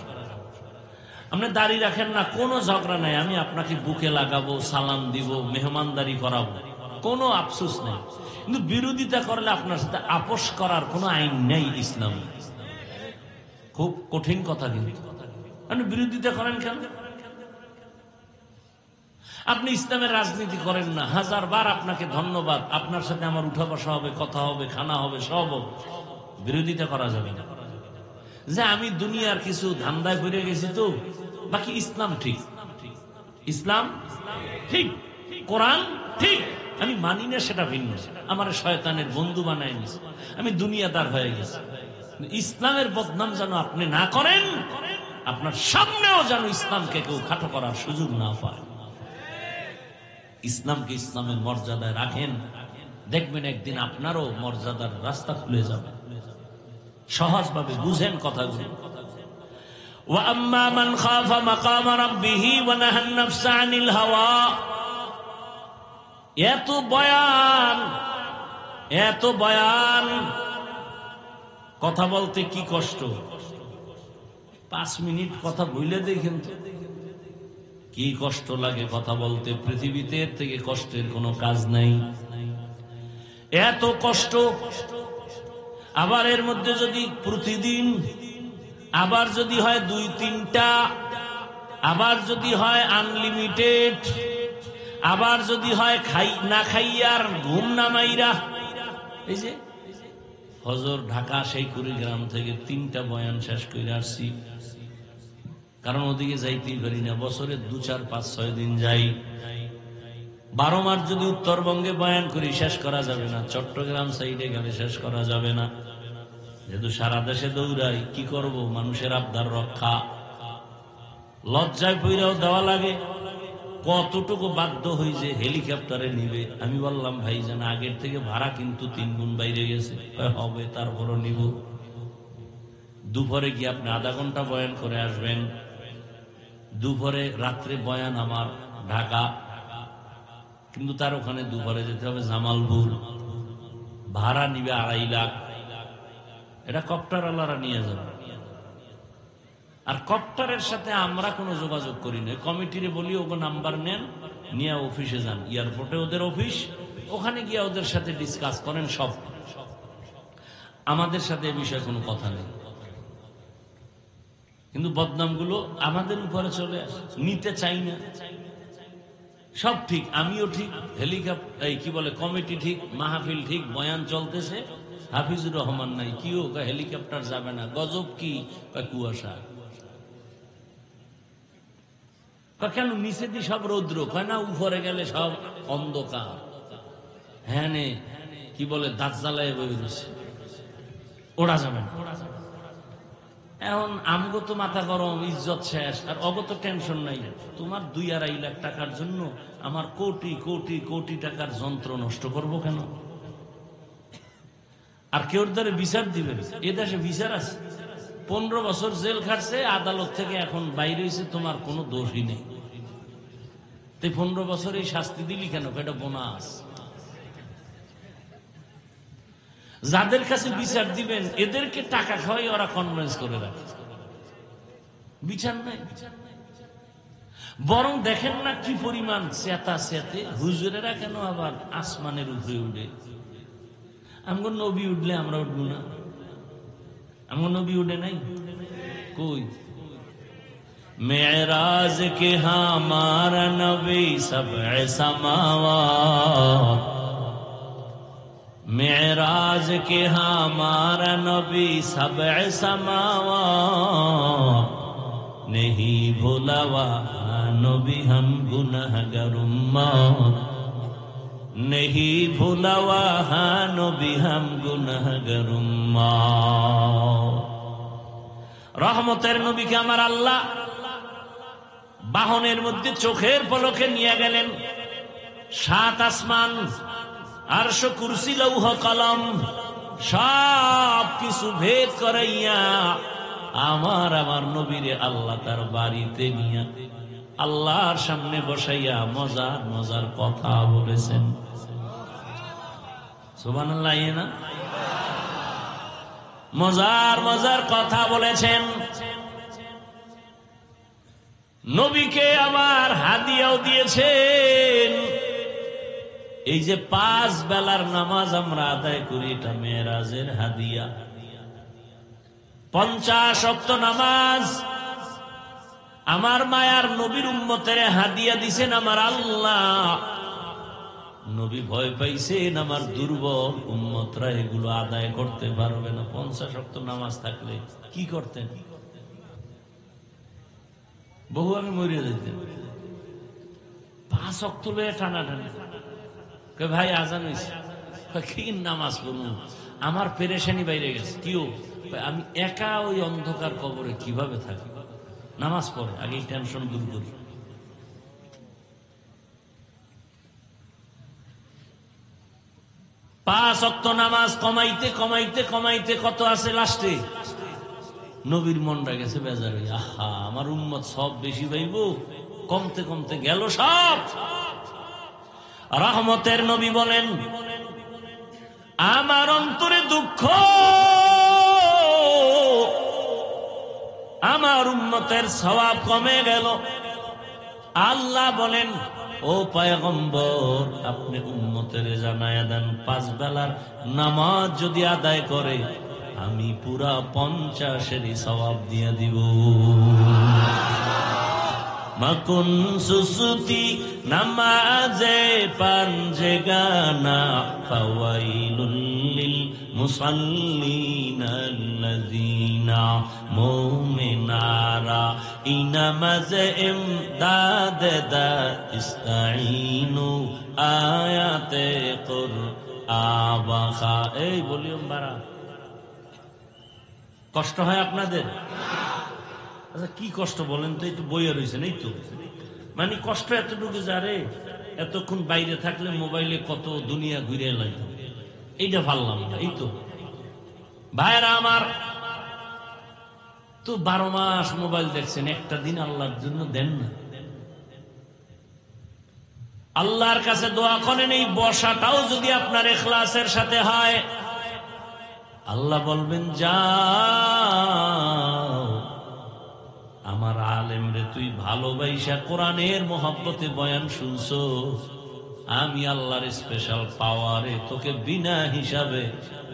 আপনি দাড়ি রাখেন না, কোনো ঝগড়া নাই, আমি আপনাকে বুকে লাগাবো, সালাম দিব, মেহমানদারি করাবো, কোনো আফসোস নেই। কিন্তু বিরোধিতা করলে আপনার সাথে আপোষ করার কোনো আইন নেই ইসলাম। খুব কঠিন কথা, কিন্তু আপনি বিরোধিতা করেন কেন? আপনি ইসলামের রাজনীতি করেন না, হাজার বার আপনাকে ধন্যবাদ, আপনার সাথে আমার উঠা বসা হবে, কথা হবে, খানা হবে, সব হবে, বিরোধিতা করা যাবে না। যে আমি দুনিয়ার কিছু ধান্দায় পড়ে গেছি, তো বাকি ইসলাম ঠিক, ইসলাম ঠিক, কোরআন ঠিক, আমি মানি না সেটা ভিন্ন, আমার শয়তানের বন্ধু বানায় নিছে, আমি দুনিয়াদার হয়ে গেছি। ইসলামের বদনাম যেন আপনি না করেন, আপনার সামনেও যেন ইসলামকে কেউ খাটো করার সুযোগ না পায়। ইসলামকে ইসলামের মর্যাদায় রাখেন, দেখবেন একদিন আপনারও মর্যাদার রাস্তা খুলে যাবে। সহজভাবে বুঝেন কথাগুলো। ওয়া আম্মা মান খাফা মাকাম রাব্বিহি ওয়া নাহান নাফসা আনিল হাওয়া। এত বয়ান, এত বয়ান, কথা বলতে কি কষ্ট। 5 মিনিট কথা বলে দেখেন তো কি কষ্ট লাগে কথা বলতে। পৃথিবীতে এর থেকে কষ্টের কোনো কাজ নাই। এত কষ্ট, আবার এর মধ্যে যদি প্রতিদিন, আবার যদি হয় 2-3টা, আবার যদি হয় আনলিমিটেড, আবার যদি হয় খাই না খাইয়ার ঘুম না মাইরা, এই যে হজর ঢাকা সেই কুড়িগ্রাম থেকে 3টা বয়ান শেষ করে আসছি, কারণ ওদিকে যাইতেই পারি না। বছরে 2, 4, 5, 6 দিন যাই। 12 মাস যদি উত্তরবঙ্গে বয়ান করি শেষ করা যাবে না, চট্টগ্রাম সাইডে গেলে শেষ করা যাবে না। যেহেতু সারা দেশে দৌড়াই, কি করব, মানুষের আবদার রক্ষা। লজ্জায় পইরাও দেওয়া লাগে। কতটুকু বাধ্য হই যে হেলিকপ্টারে নিবে। আমি বললাম ভাইজান আগের থেকে ভাড়া কিন্তু 3 গুণ বাইরে গেছে। হবে, তারপরও নিব। দুপুরে গিয়ে আপনি আধা ঘন্টা বয়ান করে আসবেন। দুপুরে রাত্রে বয়ান আমার ঢাকা, কিন্তু তার ওখানে দুপুরে যেতে হবে জামালপুর। ভাড়া নিবে 2.5 লাখ। এটা কপ্টার আলারা নিয়ে যাবে। আর কপ্টারের সাথে আমরা কোনো যোগাযোগ করি না। কমিটিরে বলি ওগো নাম্বার নেন, নিয়ে অফিসে যান। এয়ারপোর্টে ওদের অফিস, ওখানে গিয়ে ওদের সাথে ডিসকাস করেন সব। আমাদের সাথে এ বিষয়ে কোনো কথা নেই। কিন্তু বদনামগুলো আমাদের উপরে চলে আসে, নিতে চাই না। সব ঠিক, আমিও ঠিক, হেলিকপ্টার কি বলে কমিটি ঠিক, মাহফিল ঠিক, বয়ান চলতেছে, হাফিজুর রহমান নাই। কিও হেলিকপ্টার যাবে না, গজব কি, কুয়াশা। কেন নিচে দি সব রৌদ্র, কয় না উপরে গেলে সব অন্ধকার। হ্যাঁ নে কি বলে দাঁত জ্বালায় বই রয়েছে, ওরা যাবে না। এখন আমগো তো মাথা গরম, ইজ্জত শেষ, আর অগত টেনশন নাই। তোমার 2-2.5 লাখ টাকার জন্য আমার কোটি কোটি কোটি টাকার যন্ত্র নষ্ট করব কেন? আর কেউর দ্বারা বিচার দিবেন? এ দেশে বিচার আছে। 15 বছর জেল খাটছে, আদালত থেকে এখন বাইরে হয়েছে, তোমার কোনো দোষই নেই। তো 15 বছর এই শাস্তি দিলি কেন? এটা বোনাস। যাদের কাছে বিচার দিবেন এদেরকে টাকা খাওয়াই ওরা কনভিন্স করে রাখে। বিচার নাই। বরং দেখেন না কি পরিমাণ চেতা চেতে হুজুরেরা কেন আবার আসমানের উপরে উঠে। আমগো নবী উঠলে আমরা উঠবো না? আমগো নবী উঠে নাই কই? মেরাজ কে হামারা নবী সবএ সামাওয়াত, मेराज के हमारा नबी सबअ समावात, नहीं भूला वहाँ नबी हम गुनहगार उम्मत, नहीं भूला वहाँ नबी हम गुनहगार उम्मत। रहमतेर नबी के আমার আল্লাহ বাহনের মধ্যে চোখের পলকে নিয়ে গেলেন। 7 আসমান, আরশ, কুরসি, লৌহ, কলম সব কিছু ভেদ করাইয়া আমার নবীরে আল্লাহ তার বাড়িতে নিয়া আল্লাহর সামনে বসাইয়া মজার মজার কথা বলেছেন। সুবহানাল্লাহ। না মজার মজার কথা বলেছেন। নবীকে আবার হাদিয়াও দিয়েছেন। এই যে 5 বেলার নামাজ আমরা আদায় করি, এটা মেরাজের হাদিয়া। 50 ওয়াক্ত নামাজ আমার মায়ার নবীর উম্মতের হাদিয়া দিছেন আমার আল্লাহ। নবী ভয় পাইছেন আমার দুর্বল উম্মতরা এগুলো আদায় করতে পারবে না। 50 ওয়াক্ত নামাজ থাকলে কি করতেন? বহু আগে মরিয়া যেতেন। 5 ওয়াক্ত লয়ে টানাটানি। ভাই আজান হয়েছে, কি নামাজ পড়ব? আমার পেরেশানি বাইরে গেছে। কিও আমি একা ওই অন্ধকার কবরে কিভাবে থাকি? নামাজ পড়ে আগে টেনশন দূর করি। পাঁচ ওয়াক্ত নামাজ কমাইতে কমাইতে কমাইতে কত আছে লাস্টে? নবীর মনটা গেছে বেজার হয়ে, আহা আমার উম্মত সব বেশি পাইব, কমতে কমতে গেল সব। রহমতের নবী বলেন, আমার অন্তরে দুঃখ, আমার উম্মতের সওয়াব কমে গেল। আল্লাহ বলেন, ও পয়গম্বর আপনি উম্মতের জানায়া দেন 5 বেলার নামাজ যদি আদায় করে আমি পুরা 50-এরই সওয়াব দিয়ে দিব। মাকুন সুসুতি নামাজে পাঞ্জে গানা ফাওয়াইলুল লিল মুসাল্লিনা আল্লাযীনা মুমিনারা ইনামাজ ইমদাদ দা ইস্তাঈনু আয়াতে কুরআবা। এই ভলিউম বাড়া। কষ্ট হয় আপনাদের? আচ্ছা কি কষ্ট বলেন তো, একটু বইয়া রয়েছেন এই তো। মানে কষ্ট এতটুকু যারে এতক্ষণ বাইরে থাকলে মোবাইলে কত দুনিয়া ঘুরে লাগে, এইটা ভাবলাম না। এই তো ভাইরা আমার, তো 12 মাস মোবাইল দেখছেন, একটা দিন আল্লাহর জন্য দেন না। আল্লাহর কাছে দোয়া করেন, এই বসাটাও যদি আপনার ইখলাসের সাথে হয়, আল্লাহ বলবেন যাও আমার আলেম রে, তুই ভালোবাসা কোরআনের মহব্বতে বয়ান শুনছো, আমি আল্লাহর স্পেশাল পাওয়ারে তোকে বিনা হিসাবে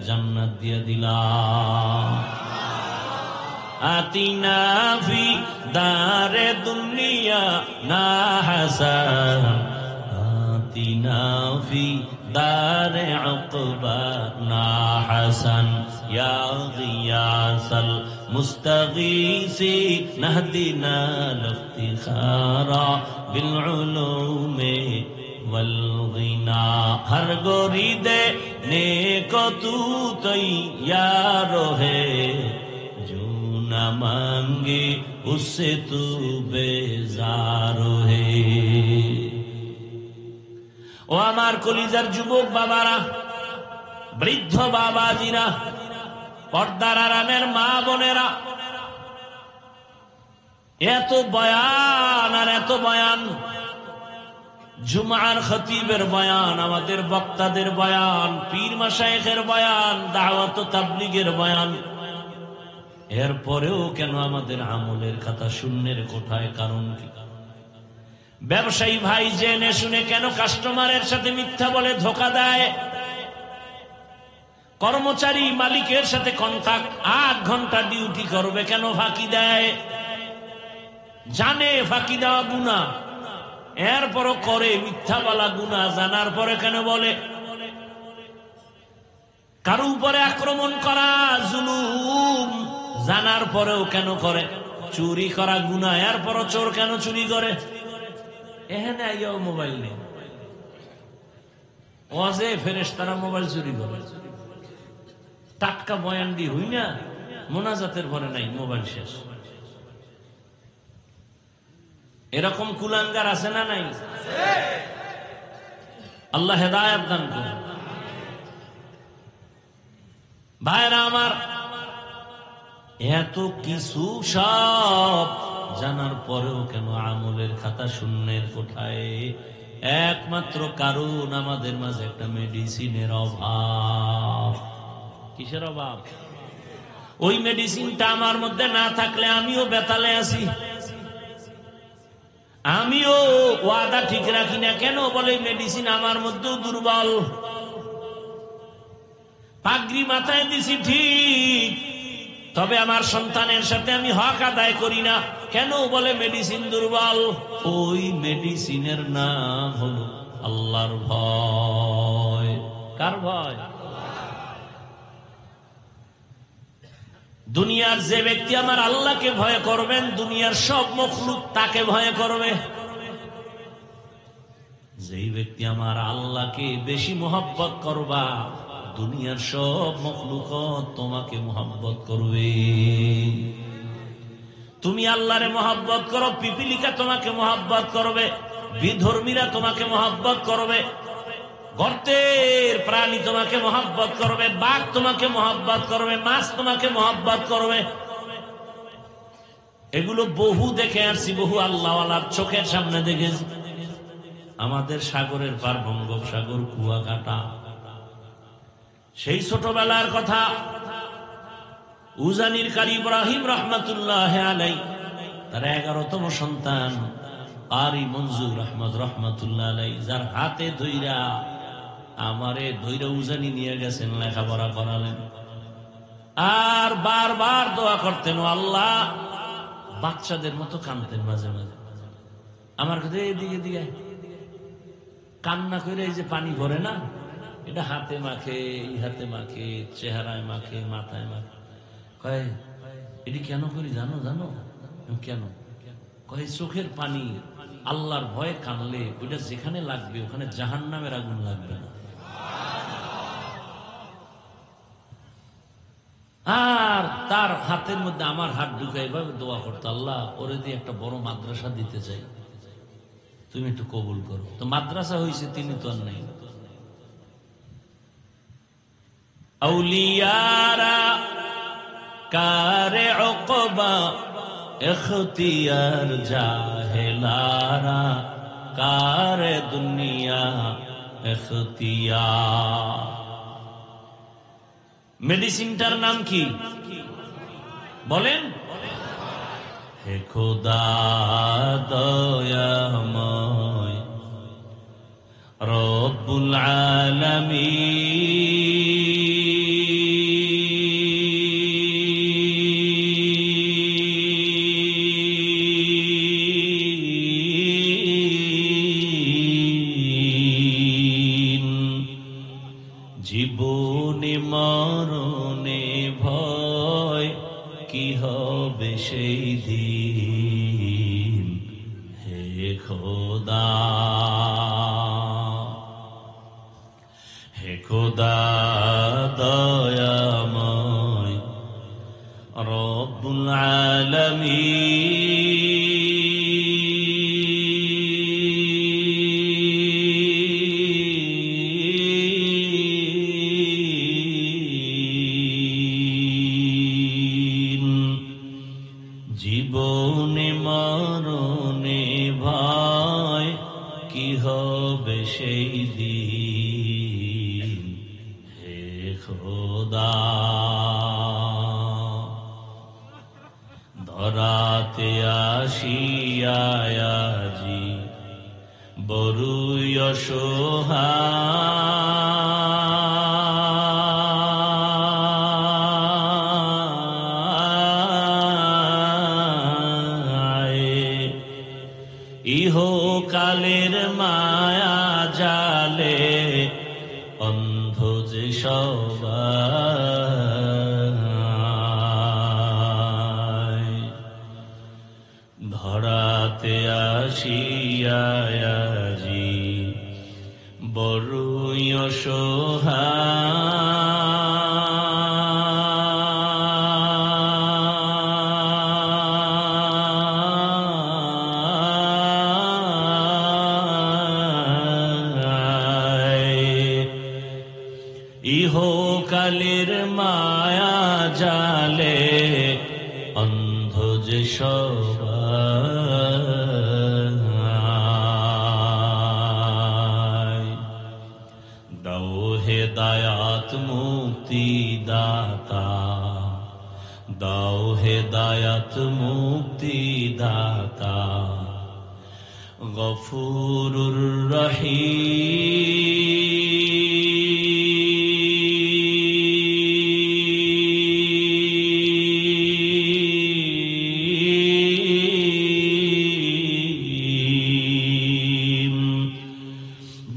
জান্নাত দিয়ে দিলাম। আতিনা ফি দারে দুনিয়া না হাসান, আতিনা ফি দারে উকবা না হাসান, ইয়া গিয়াসাল মুস্তাগীসি নাহদিনা লিফতিখারা বিল উলুমি ওয়াল গিনা। হর গরিদে নেকো তু তৈয়ার হে, जो न मांगे उससे तू बेजार है। ও আমার কলিজার যুবক বাবারা, বৃদ্ধ বাবাজিরা, পর্দার আড়ালের মা বোনেরা, এত বয়ান আর এত বয়ান, জুমার খতিবের বয়ান, আমাদের বক্তাদের বয়ান, পীর মাশায়েখের বয়ান, দাওয়াত ও তাবলীগের বয়ান, এরপরেও কেন আমাদের আমলের খাতা শূন্যের কোঠায়? কারণ কি? ব্যবসায়ী ভাই জেনে শুনে কেন কাস্টমারের সাথে মিথ্যা বলে ধোকা দেয়? কর্মচারী মালিকের সাথে কন্ট্রাক্ট 8 ঘন্টা ডিউটি করবে, কেন ফাঁকি দেয়? জানে ফাঁকি দেওয়া গুনাহ, এরপরও করে। মিথ্যা বলা গুনাহ, জানার পরে কেন বলে? কারো উপরে আক্রমণ করা জুলুম, জানার পরেও কেন করে? চুরি করা গুনাহ, এরপরও চোর কেন চুরি করে? এখানে আইয়াও মোবাইল নেই, ওয়াজে ফেরেশতারা মোবাইল চুরি করে। টাটকা বয়ান দি হই না, মোনাজাতের পরে নাই, মোবাইল শেষ। এরকম কুলাঙ্গার আছে না নাই? আল্লাহ হেদায়েত দান করুন। ভাইরা আমার, এত কিছু সব জানার পরেও কেন আমলের খাতা শূন্যের কোঠায়? একমাত্র কারণ আমাদের মাঝে একটা মেডিসিনের অভাব। কিসের অভাব? ওই মেডিসিনটা আমার মধ্যে না থাকলে আমিও বেতালে আছি, আমিও ওয়াদা ঠিক রাখি না। কেন বলে? মেডিসিন আমার মধ্যেও দুর্বল। পাগড়ি মাথায় দিছি ঠিক, তবে আমার সন্তানের সাথে আমি হক আদায় করি না। কেন বলে? মেডিসিন দুর্বল। ওই মেডিসিনের নাম হলো আল্লাহর ভয়। কার ভয়? দুনিয়ার যে ব্যক্তি আমার আল্লাহকে ভয় করবেন, দুনিয়ার সব মখলুক তাকে ভয় করবে। যেই ব্যক্তি আমার আল্লাহকে বেশি মহব্বত করবা, দুনিয়ার সব মখলুক তোমাকে মহব্বত করবে। তুমি আল্লাহরে মহব্বত করো, পিপিলিকা তোমাকে মহব্বত করবে, বিধর্মীরা তোমাকে মহব্বত করবে, গর্তের প্রাণী তোমাকে মহব্বত করবে, বাঘ তোমাকে মহব্বত করবে, মাছ তোমাকে মহব্বত করবে। এগুলো বহু দেখে আসছি, বহু আল্লাহওয়ালার চোখের সামনে দেখেছি। আমাদের সাগরের পার বঙ্গোপসাগর, কুয়াকাটা, সেই ছোটবেলার কথা। উজানির কারি ইব্রাহিম রহমাতুল্লাহ আলাইহি, তার 11তম সন্তান কারি মনজুর আহমদ রহমাতুল্লাহ আলাইহি, যার হাতে ধইরা আমারে ধইরা উজানি নিয়ে গেছেন, লেখাপড়া করালেন, আর বারবার দোয়া করতেন, আল্লাহ। বাচ্চাদের মতো কাঁদতেন মাঝে মাঝে। আমার কাছে এদিকে দিকে কান্না করে এই যে পানি ভরে না, এটা হাতে মাখে, এই হাতে মাখে, চেহারায় মাখে, মাথায় মাখে। কয় এটি কেন করি জানো? জানো কেন? কয় চোখের পানি আল্লাহর ভয়ে কানলে ওইটা যেখানে লাগবে ওখানে জাহান্নামের আগুন লাগবে না। আর তার হাতের মধ্যে আমার হাত ঢুকাই এভাবে দোয়া করতো, আল্লাহ ওরে দিয়ে একটা বড় মাদ্রাসা দিতে চাই, তুমি একটু কবুল করো। তো মাদ্রাসা হয়েছে, তিনি তো আর নাই। আউলিয়ারা কারে উকবা ইখতিয়ার, জাহেলারা কারে দুনিয়া ইখতিয়ার। মেডিসিনটার নাম কি বলেন? হে খোদা দয়াময় রব্বুল আলামিন, জীবনে মরণে ভয় কি হবে সেই দিন, হে খোদা, হে খোদা দয়াময় রব্বুল আলামিন, জীবনে মরণে ভয় কি হবে সেই দিন, হে খোদা। ধরাতে আসিয়াজি বড়ই অসহায়, ইহকালের মায়া জালে অন্ধ যে সবাই। ধরাতে আসিয়াজি বড়ই অসহায়, ইহকালের মায়া জালে অন্ধ যে সবাই। দাও হেদায়াত মুক্তি দাতা, দাও হেদায়াত মুক্তি দাতা, গফুরুর রহিম।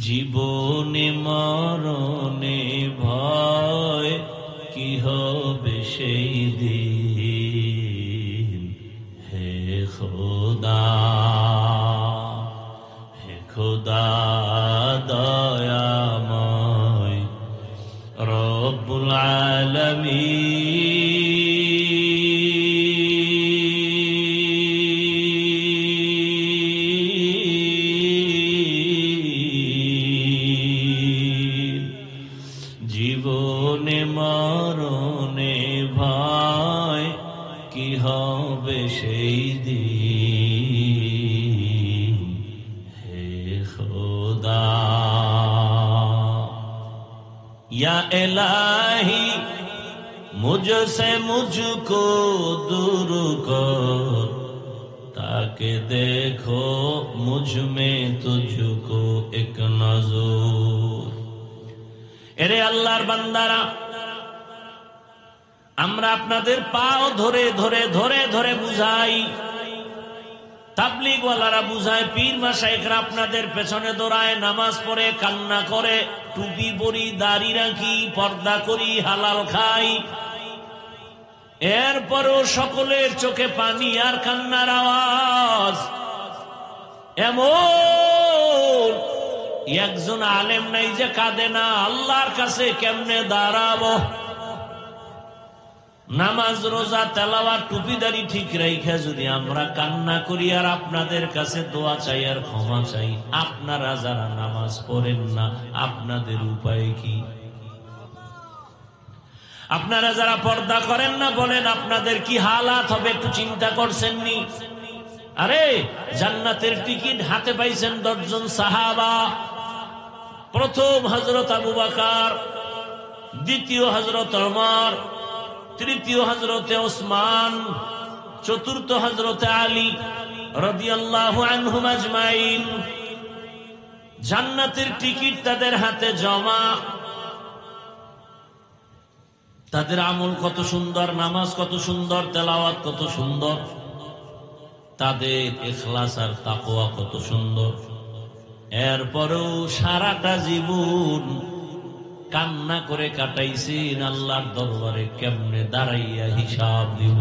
জীবনে মরণে ভয় কি হবে সেই দিন, হে খোদা, হে খোদা দয়াময় রব্বুল আলামিন, জীবনে মরণে ভয় কি হবে সেই দিন, হে খোদা। या इलाही मुझसे मुझको दूर कर, ताकि देखो मुझ में तुझको एक नजर। এরে আল্লাহর বান্দারা, আমরা আপনাদের পাও ধরে ধরে ধরে ধরে বুঝাই, তাবলীগ ওয়ালারা বুঝায়, পীর মাশায়েখরা আপনাদের পেছনে দৌড়ায়, নামাজ পড়ে কান্না করে। টুপি পরি, দাড়ি রাখি, পর্দা করি, হালাল খাই, এরপরও সকলের চোখে পানি আর কান্নার আওয়াজ। এমন একজন আলেম নাই যে কাঁদে না। আল্লাহর কাছে কেমনে দাঁড়াবো? নামাজ, রোজা, তেলাওয়াত, টুপিদারি ঠিক রাইখা যদি আমরা কান্না করি আর আপনাদের কাছে দোয়া চাই আর ক্ষমা চাই, আপনারা যারা নামাজ পড়েন না আপনাদের উপায় কি? আপনারা যারা পর্দা করেন না বলেন আপনাদের কি হালাত হবে? একটু চিন্তা করছেননি? আরে জান্নাতের টিকিট হাতে পাইছেন 10 জন সাহাবা। প্রথম হযরত আবু বকর, দ্বিতীয় হযরত ওমর, তৃতীয় হযরতে ওসমান, চতুর্থ হযরতে আলী রাদিয়াল্লাহু আনহুম আজমাইন। জান্নাতের টিকিট তাদের হাতে জমা। তাদের আমল কত সুন্দর, নামাজ কত সুন্দর, তেলাওয়াত কত সুন্দর, তাদের ইখলাস আর তাকওয়া কত সুন্দর। এরপরেও সারাটা জীবন কান্না করে কাটাইছেন। আল্লাহর দরবারে কেমনে দাঁড়াইয়া হিসাব দিব?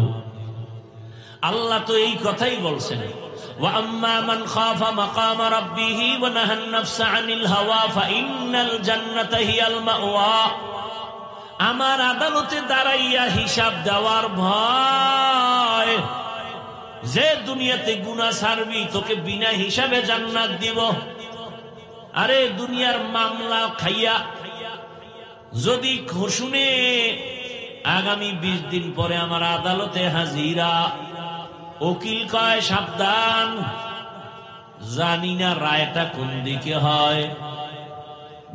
আল্লাহ তো এই কথাই বলছেন, ওয়া আম্মা মান খাফা মাকামা রাব্বিহি ওয়া নাহান নাফসা আনিল হাওয়া ফাইন্নাল জান্নাতা হিয়াল মাওয়া। আমার আদালতে দাঁড়াইয়া হিসাব দেওয়ার ভয়। যে দুনিয়াতে গুনাহ ছাড়বি তোকে বিনা হিসাবে জান্নাত দিব। আরে দুনিয়ার মামলা খাইয়া যদি শুনে আগামী 20 দিন পরে আমার আদালতে হাজিরা, উকিল কয় সাবধান, জানি না রায়টা কোন দিকে হয়।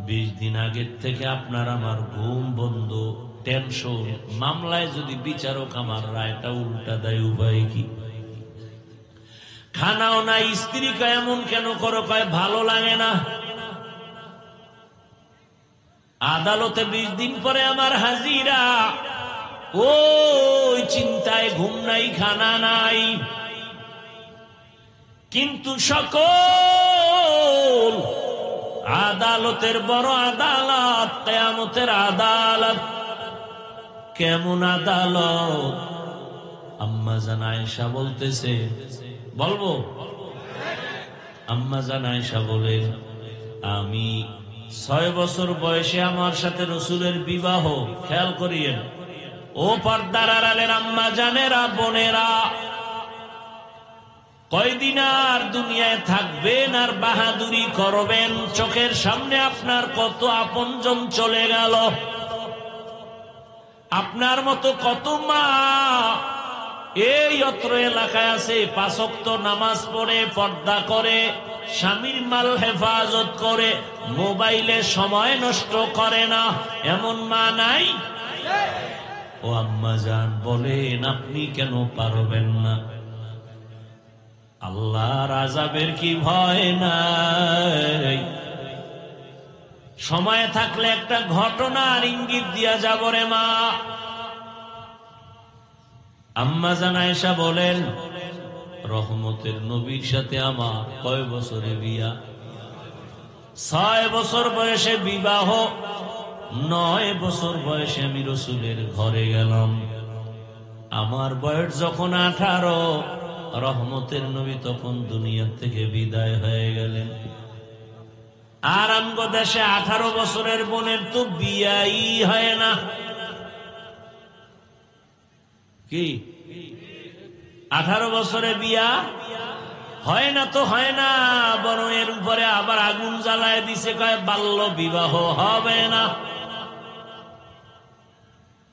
20 দিন আগের থেকে আপনার আমার ঘুম বন্ধ, টেনশন। মামলায় যদি বিচারক আমার রায়টা উল্টা দেয় উপায় কি? খানাও নাই, স্ত্রী কয় এমন কেন করো, কয় ভালো লাগে না। আদালতে 20 দিন পরে আমার হাজিরা, ওই চিন্তায় ঘুম নাই, খানা নাই। কিন্তু সকল আদালতের বড় আদালত কিয়ামতের আদালত। কেমন আদালত? আম্মা জান আয়েশা বলতেছে, বলবো? আম্মা জান আয়েশা বলেন, আমি 6 বছর বয়সে আমার সাথে রাসূলের বিবাহ। খেয়াল করিয়েন ও পর্দার আড়ালের আম্মা জানেরা, বোনেরা, কয়দিন আর দুনিয়ায় থাকবেন আর বাহাদুরি করবেন? চোখের সামনে আপনার কত আপনজন চলে গেল। আপনার মতো কত মা এই অত্র এলাকায় আছে, 5 ওয়াক্ত নামাজ পড়ে, পর্দা করে, স্বামীর মাল হেফাজত করে, মোবাইলে সময় নষ্ট করে না। এমন মা নাই? ও আম্মা জান বলেন, আপনি কেন পারবেন না? আল্লাহর আযাবের কি ভয় নাই? সময় থাকলে একটা ঘটনার ইঙ্গিত দিয়া যাব রে মা। আম্মা জান আয়েশা বলেন, রহমতের নবীর সাথে আমার কয় বছরে বিয়া? 6 বছর বয়সে বিবাহ। 9 বছর বয়সে আমি রাসূলের ঘরে গেলাম। আমার বয়স যখন 18, রহমতের নবী তখন দুনিয়া থেকে বিদায় হয়ে গেলেন। আর আমগো দেশে 18 বছরের বোনের তো বিয়াই হয় না। কি 18 বছরে বিয়া হয় না? তো হয় না, বরং এর উপরে আবার আগুন জ্বালায় দিছে, কয় বাল্য বিবাহ হবে না,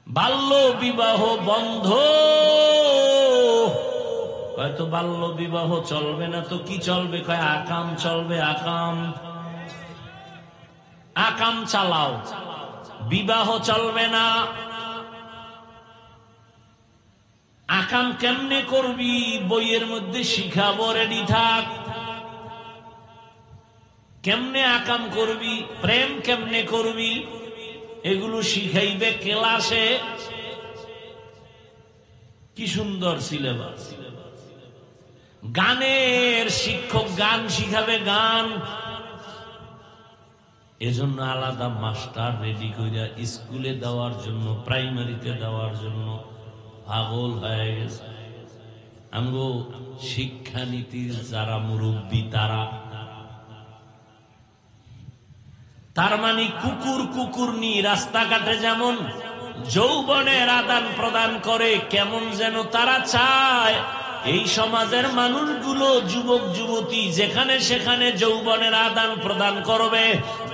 বাল্য বিবাহ বন্ধ। হয়তো বাল্য বিবাহ চলবে না তো কি চলবে? কয় আকাম চলবে। আকাম, আকাম চালাও, বিবাহ চলবে না। আকাম কেমনে করবি? বইয়ের মধ্যে শিখাবো, রেডি থাক। কেমনে আকাম করবি, প্রেম কেমনে করবি, এগুলো শিখাইবে ক্লাসে। কি সুন্দর সিলেবাস। গানের শিক্ষক গান শিখাবে, গান। এজন্য আলাদা মাস্টার রেডি কইরা স্কুলে দেওয়ার জন্য, প্রাইমারিতে দেওয়ার জন্য পাগল হয়ে গেছে। আমগো শিক্ষানীতির যারা মুরব্বী তার মানে কুকুর নি রাস্তাঘাটে যেমন যৌবনের আদান প্রদান করে, কেমন যেন তারা চায় এই সমাজের মানুষগুলো, যুবক যুবতী যেখানে সেখানে যৌবনের আদান প্রদান করবে,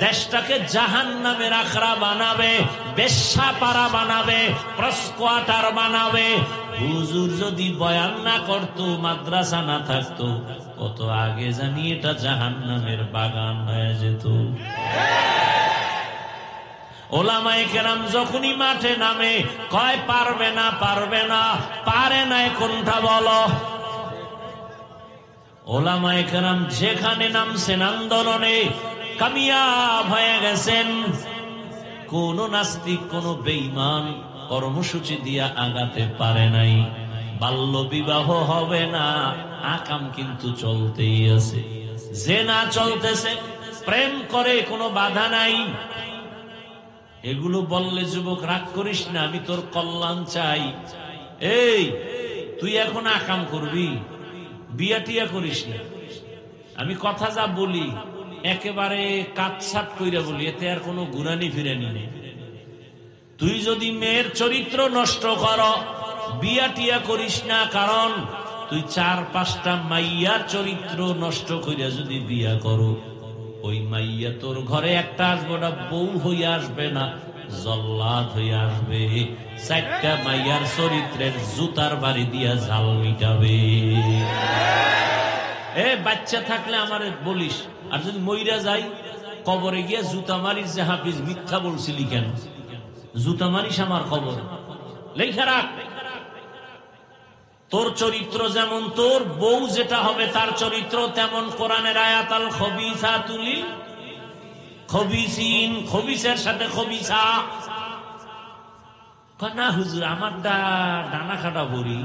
দেশটাকে জাহান্নামের আখড়া বানাবে, বেশ্যাপাড়া বানাবে, প্রস্কোয়াটার বানাবে। হুজুর যদি বয়ান না করতো, মাদ্রাসা না থাকতো, কত আগে জানি এটা জাহান্নামের বাগান হয়ে যেত। ওলামায়ে কেরাম যখনই মাঠে নামে কয় পারবে না, পারে না কোনটা বলো। ওলামায়ে কেরাম যেখানে নামছেন আন্দোলনে কামিয়াব হয়ে গেছেন। কোন নাস্তিক, কোন বেঈমান কর্মসূচি দিয়া আগাতে পারে নাই। বাল্য বিবাহ হবে না, আকাম কিন্তু চলতেই আছে। জেনা চলতেছে, প্রেম করে, কোনো বাধা নাই। এগুলো বললে যুবক রাগ করিস না, আমি তোর কল্যাণ চাই। এই তুই এখন আকাম করবি, বিয়া টিয়া করিস না। আমি কথা যা বলি একেবারে কাটছাট কইরা বলি, এতে আর কোনো গুরানি ফিরানি নেই। তুই যদি মেয়ের চরিত্র নষ্ট কর, বিয়া টিয়া করিস না। কারণ তুই 4-5টা মাইয়ার চরিত্র নষ্ট কইরা যদি বিয়া করো, ওই মাইয়া তোর ঘরে একটা আসবে না, বউ হইয়া আসবে না, জল্লাদ হইয়া আসবে। 4টা মাইয়ার চরিত্রের জুতার বাড়ি দিয়া ঝাল মিটাবে। বাচ্চা থাকলে আমার বলিস, আর যদি মইরা যাই কবরে গিয়া জুতা মারিস যে হাফিজ মিথ্যা বলছিলি কেন? জুতা মারিস আমার কবর, লেখা রাখ। তোর চরিত্র যেমন, তোর বউ যেটা হবে তার চরিত্র তেমন। কোরআনের আয়াত, আল খবিসাতু লিল খবিসিন, খবিসের সাথে খবিসা। না হুজুর আমার ডানা কাটা ভরি,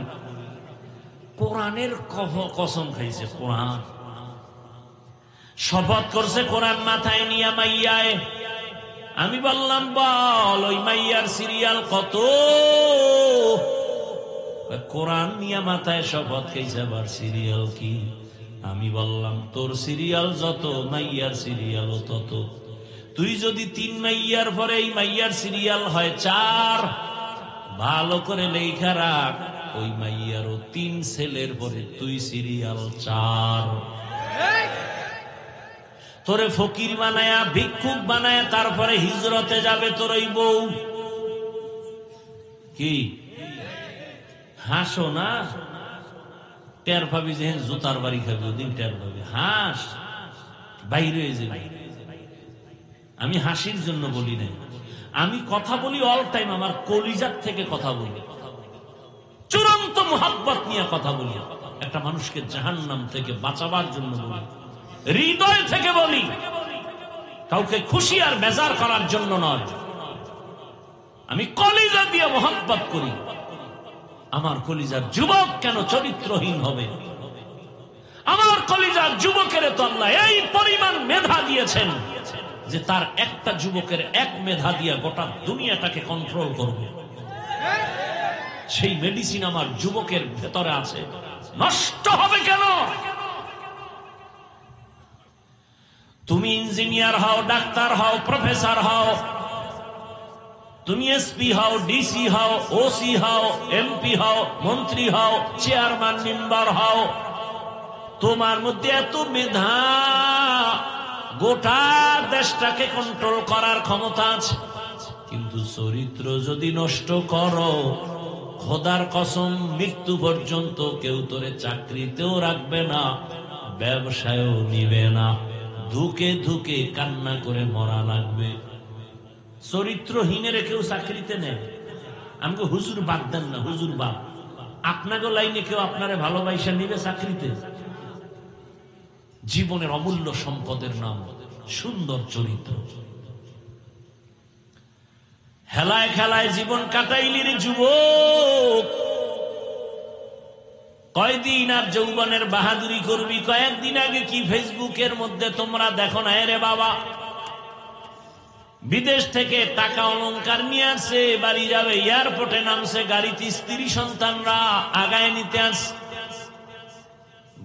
কোরআনের কসম খাইছে। কোরআন শপথ করছে, কোরআন মাথায় নিয়া মাইয়ায়। আমি বললাম বল ওই মাইয়ার সিরিয়াল কত? কোরআন নিয়া মাথায় শপথ খাইছে, আবার সিরিয়াল কি? আমি বললাম তোর সিরিয়াল যত, মাইয়ার সিরিয়ালও তত। তুই যদি 3 মাইয়ার পরে এই মাইয়ার সিরিয়াল হয় 4, ভালো করে লেখা রাখ, ওই মাইয়ারও 3 ছেলের পরে তুই সিরিয়াল 4। তোরে ফকির বানায়া, ভিক্ষুক বানায়া তারপরে হিজরতে যাবে তোর ওই বউ। কি হাসো না? টের পাবি যে জুতার বাড়ি খাবি, ওদিন টের পাবি। হাস, বাইরে যে। আমি হাসির জন্য বলি না, আমি কথা বলি অল টাইম, আমার কলিজার থেকে কথা বলি, চূড়ান্ত মুহাব্বত নিয়ে কথা বলি। একটা মানুষকে জাহান্নাম থেকে বাঁচাবার জন্য বলি, হৃদয় থেকে বলি, কাউকে খুশি আর বেজার করার জন্য নয়। আমি কলিজা দিয়ে মুহাব্বত করি। আমার কলিজার যুবক কেন চরিত্রহীন হবে? আমার কলিজার যুবকের তো আল্লাহ এই পরিমাণ মেধা দিয়েছেন যে তার একটা যুবকের এক মেধা দিয়ে গোটা দুনিয়াটাকে কন্ট্রোল করবে। সেই মেডিসিন আমার যুবকের ভেতরে আছে, নষ্ট হবে কেন? তুমি ইঞ্জিনিয়ার হও, ডাক্তার হও, প্রফেসর হও, তুমি এসপি হও, ডিসি হও, ওসি হও, এমপি হও, মন্ত্রী হও, চেয়ারম্যান মেম্বার হও, তোমার মধ্যে এত মেধা, গোটা দেশটাকে কন্ট্রোল করার ক্ষমতা আছে। কিন্তু চরিত্র যদি নষ্ট করো, খোদার কসম মৃত্যু পর্যন্ত কেউ তোরে চাকরিতেও রাখবে না, ব্যবসায়ও নিবে না, ধুকে ধুকে কান্না করে মরা লাগবে। চরিত্রহীনের কেউ চাকরিতে নেয়। আমাকে হুজুর বাদ দেন না, হুজুর বাদ। আপনাকে লাইনে কেউ আপনারে ভালোবাসা নিবে চাকরিতে? জীবনের অমূল্য সম্পদের নাম সুন্দর চরিত্র। হেলায় খেলায় জীবন কাটাইলির যুবক, কয়দিন আর যৌবনের বাহাদুরি করবি? কয়েকদিন আগে কি ফেসবুকের মধ্যে তোমরা দেখো না রে বাবা, বিদেশ থেকে টাকা অলংকার নিয়ে আসছে, বাড়ি যাবে, এয়ারপোর্টে নামছে, গাড়িতে স্ত্রী সন্তানরা আগায় নিতে আসছে,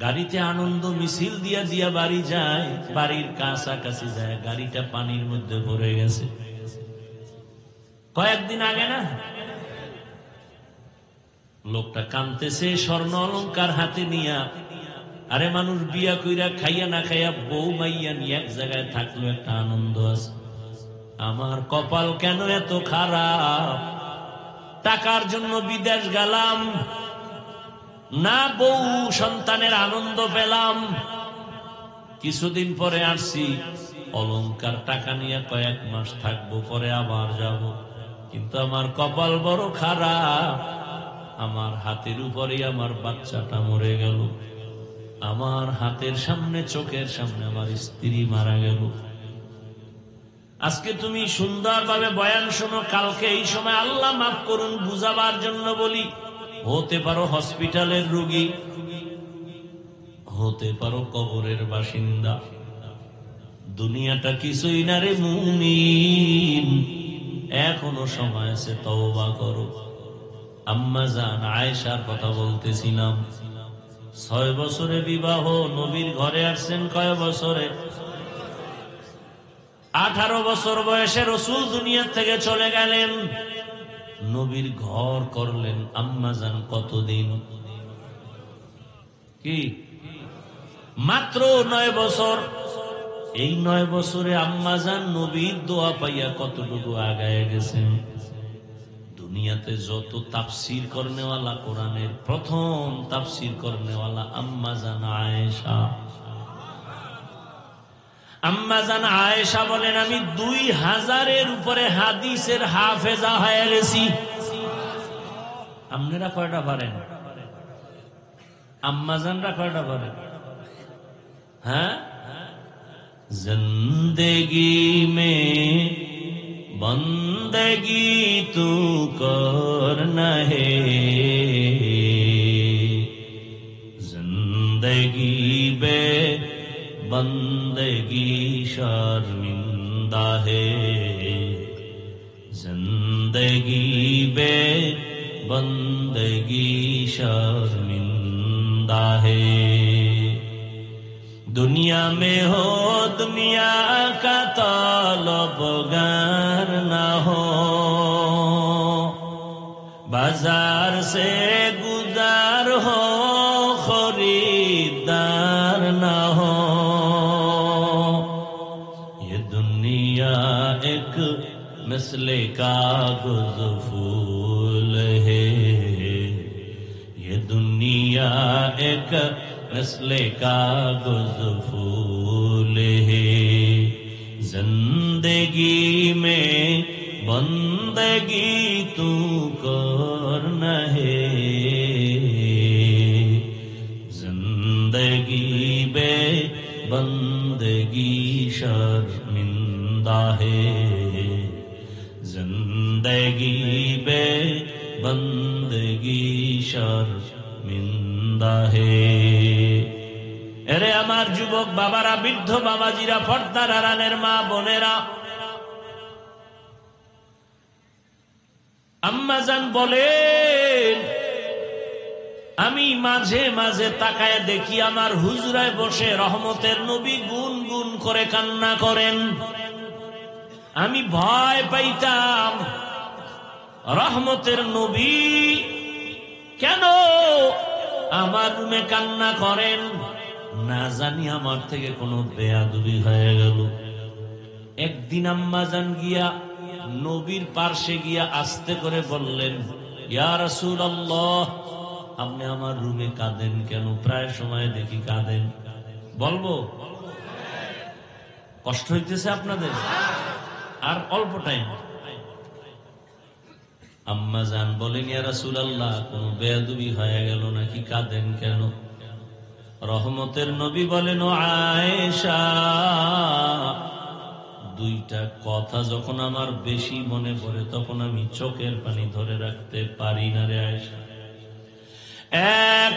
গাড়িতে আনন্দ মিছিল দিয়া দিয়া বাড়ি যায়, বাড়ির কাছাকাছি যায়, গাড়িটা পানির মধ্যে পড়ে গেছে। কয়েকদিন আগে না, লোকটা কাঁদতেছে, স্বর্ণ অলংকার হাতে নিয়া। আরে মানুষ বিয়া কইরা খাইয়া না খাইয়া বউ মাইয়া নিয়ে এক জায়গায় থাকলো, একটা আনন্দ আছে। আমার কপাল কেন এত খারাপ, টাকার জন্য বিদেশ গেলাম না, বউ সন্তানের আনন্দ পেলাম, কিছুদিন পরে আসছি, অলংকার টাকা নিয়ে কয়েক মাস থাকবো, পরে আবার যাব, কিন্তু আমার কপাল বড় খারাপ, আমার হাতের উপরেই আমার বাচ্চাটা মরে গেল, আমার হাতের সামনে, চোখের সামনে আমার স্ত্রী মারা গেল। আজকে তুমি সুন্দরভাবে বয়ান শোনো, কালকে এই সময় আল্লাহ মাফ করুন বুঝাবার জন্য বলি, হতে পারো হসপিটালের রোগী, হতে পারো কবরের বাসিন্দা, দুনিয়াটা কিছুই না রে মুমিন, এখনো সময় আছে, তওবা করো। আম্মা জান আয়েশার কথা বলতেছিলাম, 6 বছরে বিবাহ, নবীর ঘরে আসছেন কয় বছরে? 18 বছর বয়সে রাসূল দুনিয়া থেকে চলে গেলেন, নবীর ঘর করলেন আম্মা জান কতদিন? কি মাত্র 9 বছর। এই 9 বছরে আম্মা জান নবীর দোয়া পাইয়া কতটুকু আগায় গেছেন। দুনিয়াতে যত তাফসীর করনেওয়ালা, কোরআনের প্রথম তাফসীর করনেওয়ালা আম্মা জান আয়েশা। আম্মা জান আয়েশা বলেন, আমি 2000-এর উপরে হাদিসের হাফেজা হয়ে গেছি। আপনারা কয়টা পারেন? আম্মা জানরা কয়টা পারেন? হ্যাঁ, জিন্দেগি মে বন্দেগি তু করনা হে, জিন্দেগি বে बंदगी शर्मिंदा है, जिंदगी बे बंदगी शर्मिंदा है। दुनिया में हो दुनिया का तलबगार ना हो, बाजार से गुजार हो खरीदार ना हो। एक मिसले कागज फूल है, ये दुनिया एक मिसले कागज फूल है, जिंदगी में बंदगी तू करना है, जिंदगी बे बंदगी शर्मिंदा है, जिंदगी बे बंदगी शर्मिंदा है। এরে আমার যুবক বাবারা, বৃদ্ধ বাবাজিরা, পর্দার আড়ালের মা বোনেরা, আম্মা জান বলেন, আমি মাঝে মাঝে তাকায় দেখি আমার হুজরায় বসে রহমতের নবী গুন গুন করে কান্না করেন। আমি ভয় পাইতাম, রহমতের নবী কেন আমার রুমে কান্না করেন? না জানি আমার থেকে কোনো বেয়াদবি হয়ে গেল। একদিন আম্মা জান গিয়া নবীর পার্শ্বে গিয়া আস্তে করে বললেন, ইয়া রাসূলুল্লাহ, আপনি আমার রুমে কাঁদেন কেন? প্রায় সময় দেখি কাঁদেন। বলবো কষ্ট হইতেছে আপনাদের? আর অল্প টাইম। আম্মা জান বলেন, ইয়া রাসূলুল্লাহ, কোন বেয়াদবি হয়ে গেল নাকি? কাঁদেন কেন? রহমতের নবী বলেন, ও আয়েশা, দুইটা কথা যখন আমার বেশি মনে পড়ে তখন আমি চোখের পানি ধরে রাখতে পারি না রে আয়েশা। এক,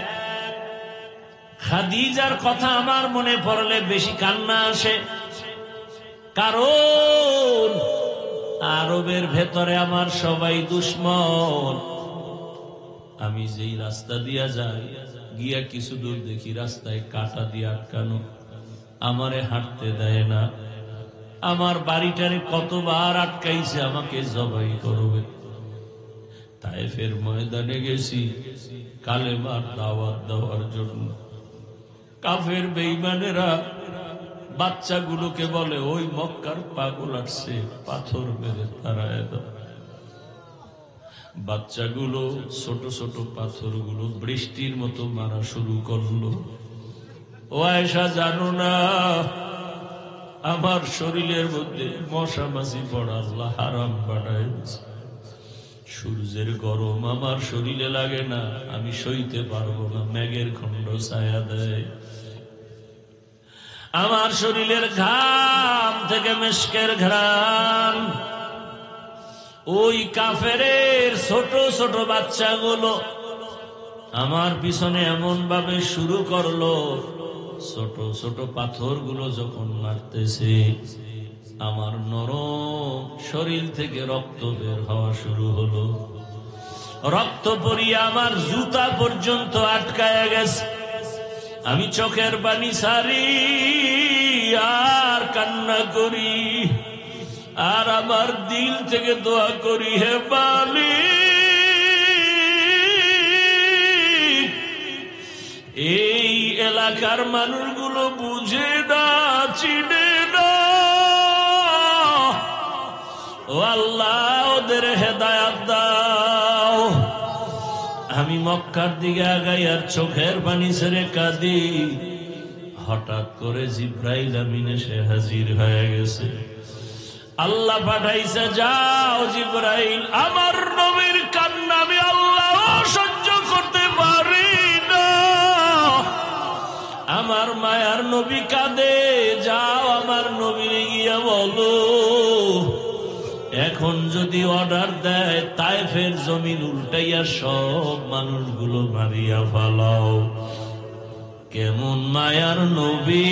খাদিজার কথা আমার মনে পড়লে বেশি কান্না আসে, কারণ আরবের ভেতরে আমার সবাই দুশ্মন। আমি যেই রাস্তা দিয়া যাই, গিয়া কিছু দূর দেখি রাস্তায় কাঁটা দিয়ে আটকানো, আমারে হাঁটতে দেয় না। আমার বাড়িটারে কতবার আটকাইছে, আমাকে জবাই করবে। তায়েফের ময়দানে গেছি কালেমার দাওয়াত দেওয়ার জন্য। কাফের বেঈমানেরা বাচ্চাগুলোকে বলে, ওই মক্কার পাগল আসছে, পাথর মেরে তাড়ায় দাও। বাচ্চাগুলো ছোট ছোট পাথরগুলো বৃষ্টির মতো মারা শুরু করলো। ও আয়েশা, জানো না আমার শরীরের মধ্যে মশা মাছি পড়া আল্লাহ হারাম বানায় দিয়েছে। সূর্যের গরম আমার শরীরে লাগে না, আমি সইতে পারবো না, মেঘের খণ্ড ছায়া দেয়। আমার শরীরের ঘাম থেকে মেশকের ঘ্রাণ। ওই কাফেরের ছোট ছোট বাচ্চাগুলো আমার পিছনে এমন ভাবে শুরু করলো, ছোট ছোট পাথরগুলো যখন মারতেছে, আমার নরম শরীর থেকে রক্ত বের হওয়া শুরু হলো। রক্ত পড়িয়ে আমার জুতা পর্যন্ত আটকায়া গেছে। আমি চোখের পানি ছাড়ি আর কান্না করি, আর আমার দিল থেকে দোয়া করি, হে মালিক, এই এলাকার মানুষগুলো বুঝে না, চিনে না, ও আল্লাহ ওদের হেদায়াত দাও। আমি মক্কার দিকে আগাই আর চোখের পানি ছেড়ে কাঁদি। হঠাৎ করে জিব্রাইল আমিন এসে হাজির হয়ে গেছে। আল্লাহ পাঠাইছে, যাও জিব্রাইল, আমার নবীর কান্না আমি আল্লাহ সহ্য করতে পারি না, আমার মায়ার নবী কাঁদে, যাও আমার নবীর গিয়া বলো এখন যদি অর্ডার দেয় তায়েফের জমিন উল্টাইয়া সব মানুষগুলো মারিয়া ফেলাও। কেমন মায়ার নবী!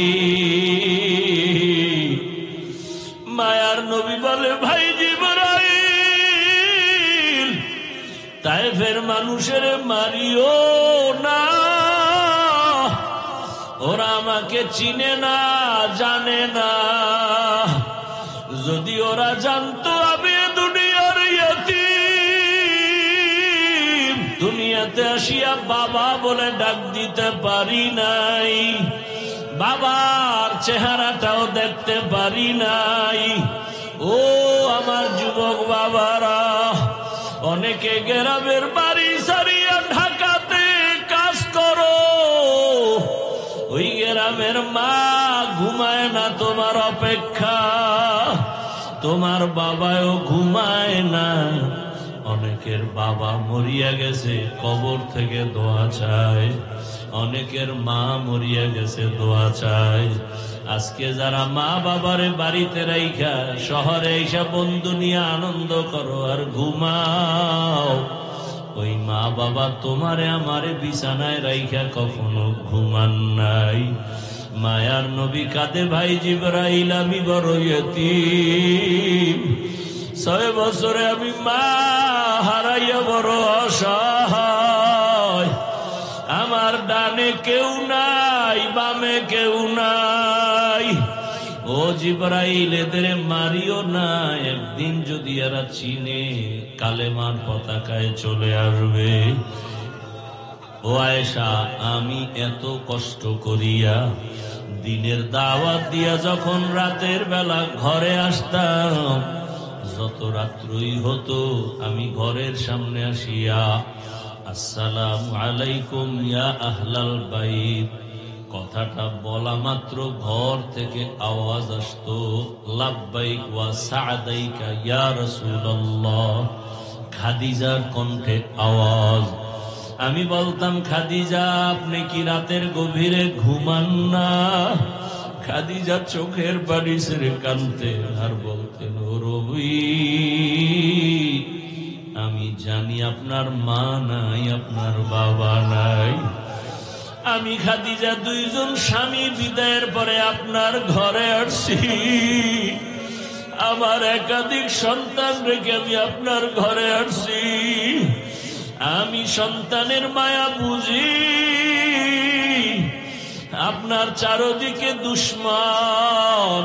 মায়ার নবী বলে, ভাই জিবরাইল, তায়েফের মানুষের মারিও না, ওরা আমাকে চিনে না, জানে না। যদি ওরা জানতো আমি দুনিয়ার ইয়তীম, দুনিয়াতে আসিয়া বাবা বলে ডাক দিতে পারি নাই, বাবার চেহারাটাও দেখতে পারি নাই। ও আমার যুবক বাবারা, অনেকে গ্রামের বাড়ি সারিয়া ঢাকাতে কাজ করো, ওই গ্রামের মা ঘুমায় না তোমার অপেক্ষা, তোমার বাবাও ঘুমায় না। অনেকের বাবা মরিয়া গেছে, কবর থেকে দোয়া চায়, অনেকের মা মরিয়া গেছে, দোয়া চায়। আজকে যারা মা বাবারে বাড়িতে রাইখা শহরে এসে বন্ধু নিয়ে আনন্দ করো আর ঘুমাও, ওই মা বাবা তোমারে আমারে বিছানায় রাইখা কখনো ঘুমান নাই। মায়ার নবী কাঁদে, ভাই জিবরাইল, আমি বড় ইয়তীম, 6 বছরে আমি মা হারাইয়া বড় অসহায়, আমার ডানে কেউ নাই, বামে কেউ নাই। ও জিবরাইল, এদের মারিও না, একদিন যদি এরা চিনে কালেমার পতাকায় চলে আসবে। ও আয়েশা, আমি এত কষ্ট করিয়া দিনের দাওয়াত দিয়া যখন রাতের বেলা ঘরে আসতাম, যত রাত্রই হতো আমি ঘরের সামনে আসিয়া আসসালামু আলাইকুম ইয়া আহলাল বাইত কথাটা বলা মাত্র ঘর থেকে আওয়াজ আসতো, লাব্বাইক ওয়া সা'দাইকা ইয়া রাসূলুল্লাহ। খাদিজার কণ্ঠে আওয়াজ। আমি বলতাম, খাদিজা আপনি কি রাতের গভীরে ঘুমান না? খাদিজা চোখের পানি ছেড়ে কাঁদতেন আর বলতেন, ও রবি, আমি জানি আপনার মা নাই, আপনার বাবা নাই। আমি খাদিজা 2 জন স্বামী বিদায়ের পরে আপনার ঘরে আসছি। আমার একাধিক সন্তান রেখে আমি আপনার ঘরে আসছি। আমি সন্তানের মায়া বুঝি, আপনার চারদিকে দুশ্মন।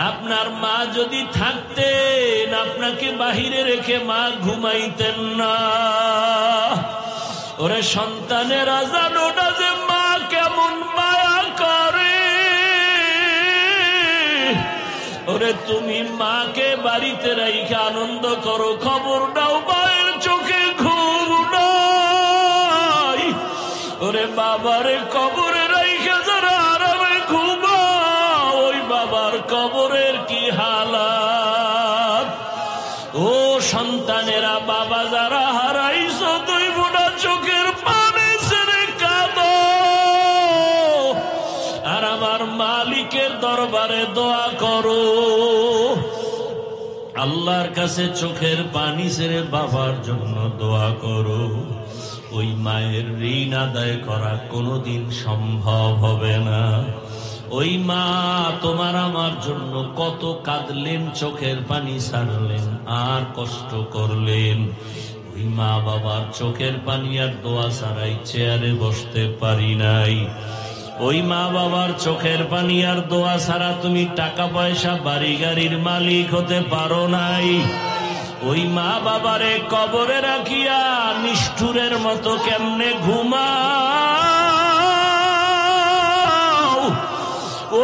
আপনার মা যদি থাকতেন, আপনাকে বাহিরে রেখে মা ঘুমাইতেন না। ওরে সন্তানেরা জানো না যে মা কেমন মায়া করে। ওরে তুমি মাকে বাড়িতে রাইখে আনন্দ করো, খবর নাও মায়ের চোখে ঘুম নাই। ওরে বাবারে কবরে রাইখে যারা আরামে ঘুমাও, ওই বাবার কবরের কি হালাত। ও সন্তানেরা, বাবা যারা হারাইছো, দুই ফোঁটা চোখের পানি ছেড়ে কাঁদো আর আমার মালিকের দরবারে দোয়া করো। আল্লাহর কাছে চোখের পানি ছেড়ে বাবার জন্য দোয়া করো। ওই মায়ের ঋণ আদায় করা কোনোদিন সম্ভব হবে না। ওই মা তোমার আমার জন্য কত কাঁদলেন, চোখের পানি ছাড়লেন আর কষ্ট করলেন। ওই মা বাবার চোখের পানি আর দোয়া ছাড়াই চেয়ারে বসতে পারি নাই। ওই মা বাবার চোখের পানি আর দোয়া ছাড়া তুমি টাকা পয়সা বাড়ি গাড়ির মালিক হতে পারো নাই। ওই মা বাবারে কবরে রাখিয়া নিষ্ঠুরের মতো কেমনে ঘুমাও।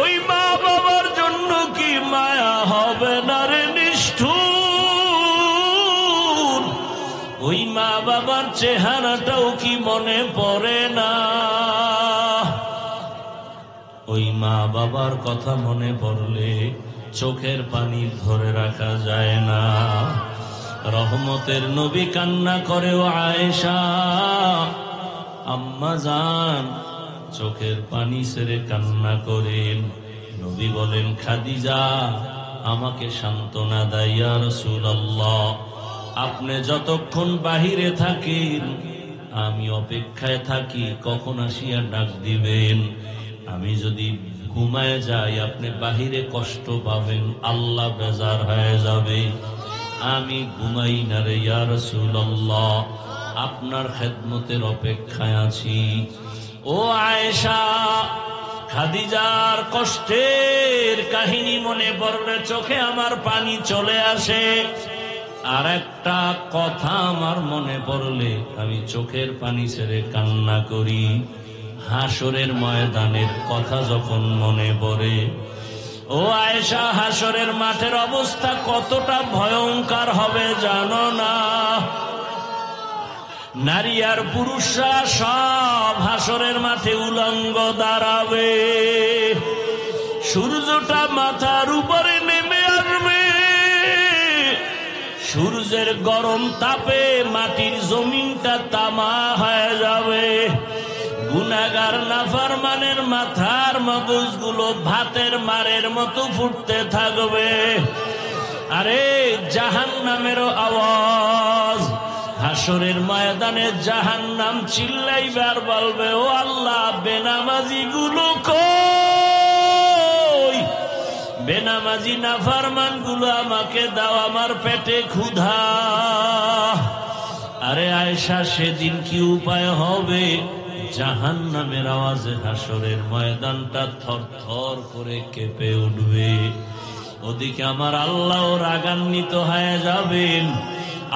ওই মা বাবার জন্য কি মায়া হবে না রে নিষ্ঠুর? ওই মা বাবার চেহারাটাও কি মনে পড়ে না? ওই মা বাবার কথা মনে পড়লে চোখের পানি ধরে রাখা যায় না। রহমতের নবী কান্না করেও আয়েশা আম্মা জান চোখের পানি ছেড়ে কান্না করেন। নবী বলেন, খাদিজা আমাকে সান্ত্বনা দেয়, ইয়া রাসূলুল্লাহ আপনি যতক্ষণ বাহিরে থাকেন আমি অপেক্ষায় থাকি কখন আসিয়া ডাক দিবেন। আমি যদি ঘুমায় যাই আপনি বাহিরে কষ্ট পাবেন, আল্লাহ বেজার হয়ে যাবে। আমি ঘুমাই না রে ইয়া রাসূলুল্লাহ, আপনার খেদমতের অপেক্ষায় আছি। ও আয়েশা, খাদিজার কষ্টের কাহিনী মনে পড়লে চোখে আমার পানি চলে আসে। আর একটা কথা আমার মনে পড়লে আমি চোখের পানি ছেড়ে কান্না করি। হাসরের ময়দানের কথা যখন মনে পড়ে, ও আয়েশা হাসরের মাঠের অবস্থা কতটা ভয়ঙ্কর হবে জানো না? নারী আর পুরুষরা সব হাসরের মাঠে উলঙ্গ দাঁড়াবে। সূর্যটা মাথার উপরে নেমে আসবে। সূর্যের গরম তাপে মাটির জমিনটা তামা হয়ে যাবে। গুনাহগার নাফরমানের মাথার মগজগুলো ভাতের মারের মতো ফুটতে থাকবে। আরে জাহান্নামেরও আওয়াজ। হাসরের ময়দানে জাহান্নাম চিল্লাইবে আর বলবে, ও আল্লাহ বেনামাজি গুলো কই? বেনামাজি নাফরমান গুলো আমাকে দাও, আমার পেটে ক্ষুধা। আরে আয়েশা, সেদিন কি উপায় হবে? জাহান্নামের আওয়াজে হাসরের ময়দানটা থর থর করে কেঁপে উঠবে। ওদিকে আমার আল্লাহ রাগান্বিত হয়ে যাবেন।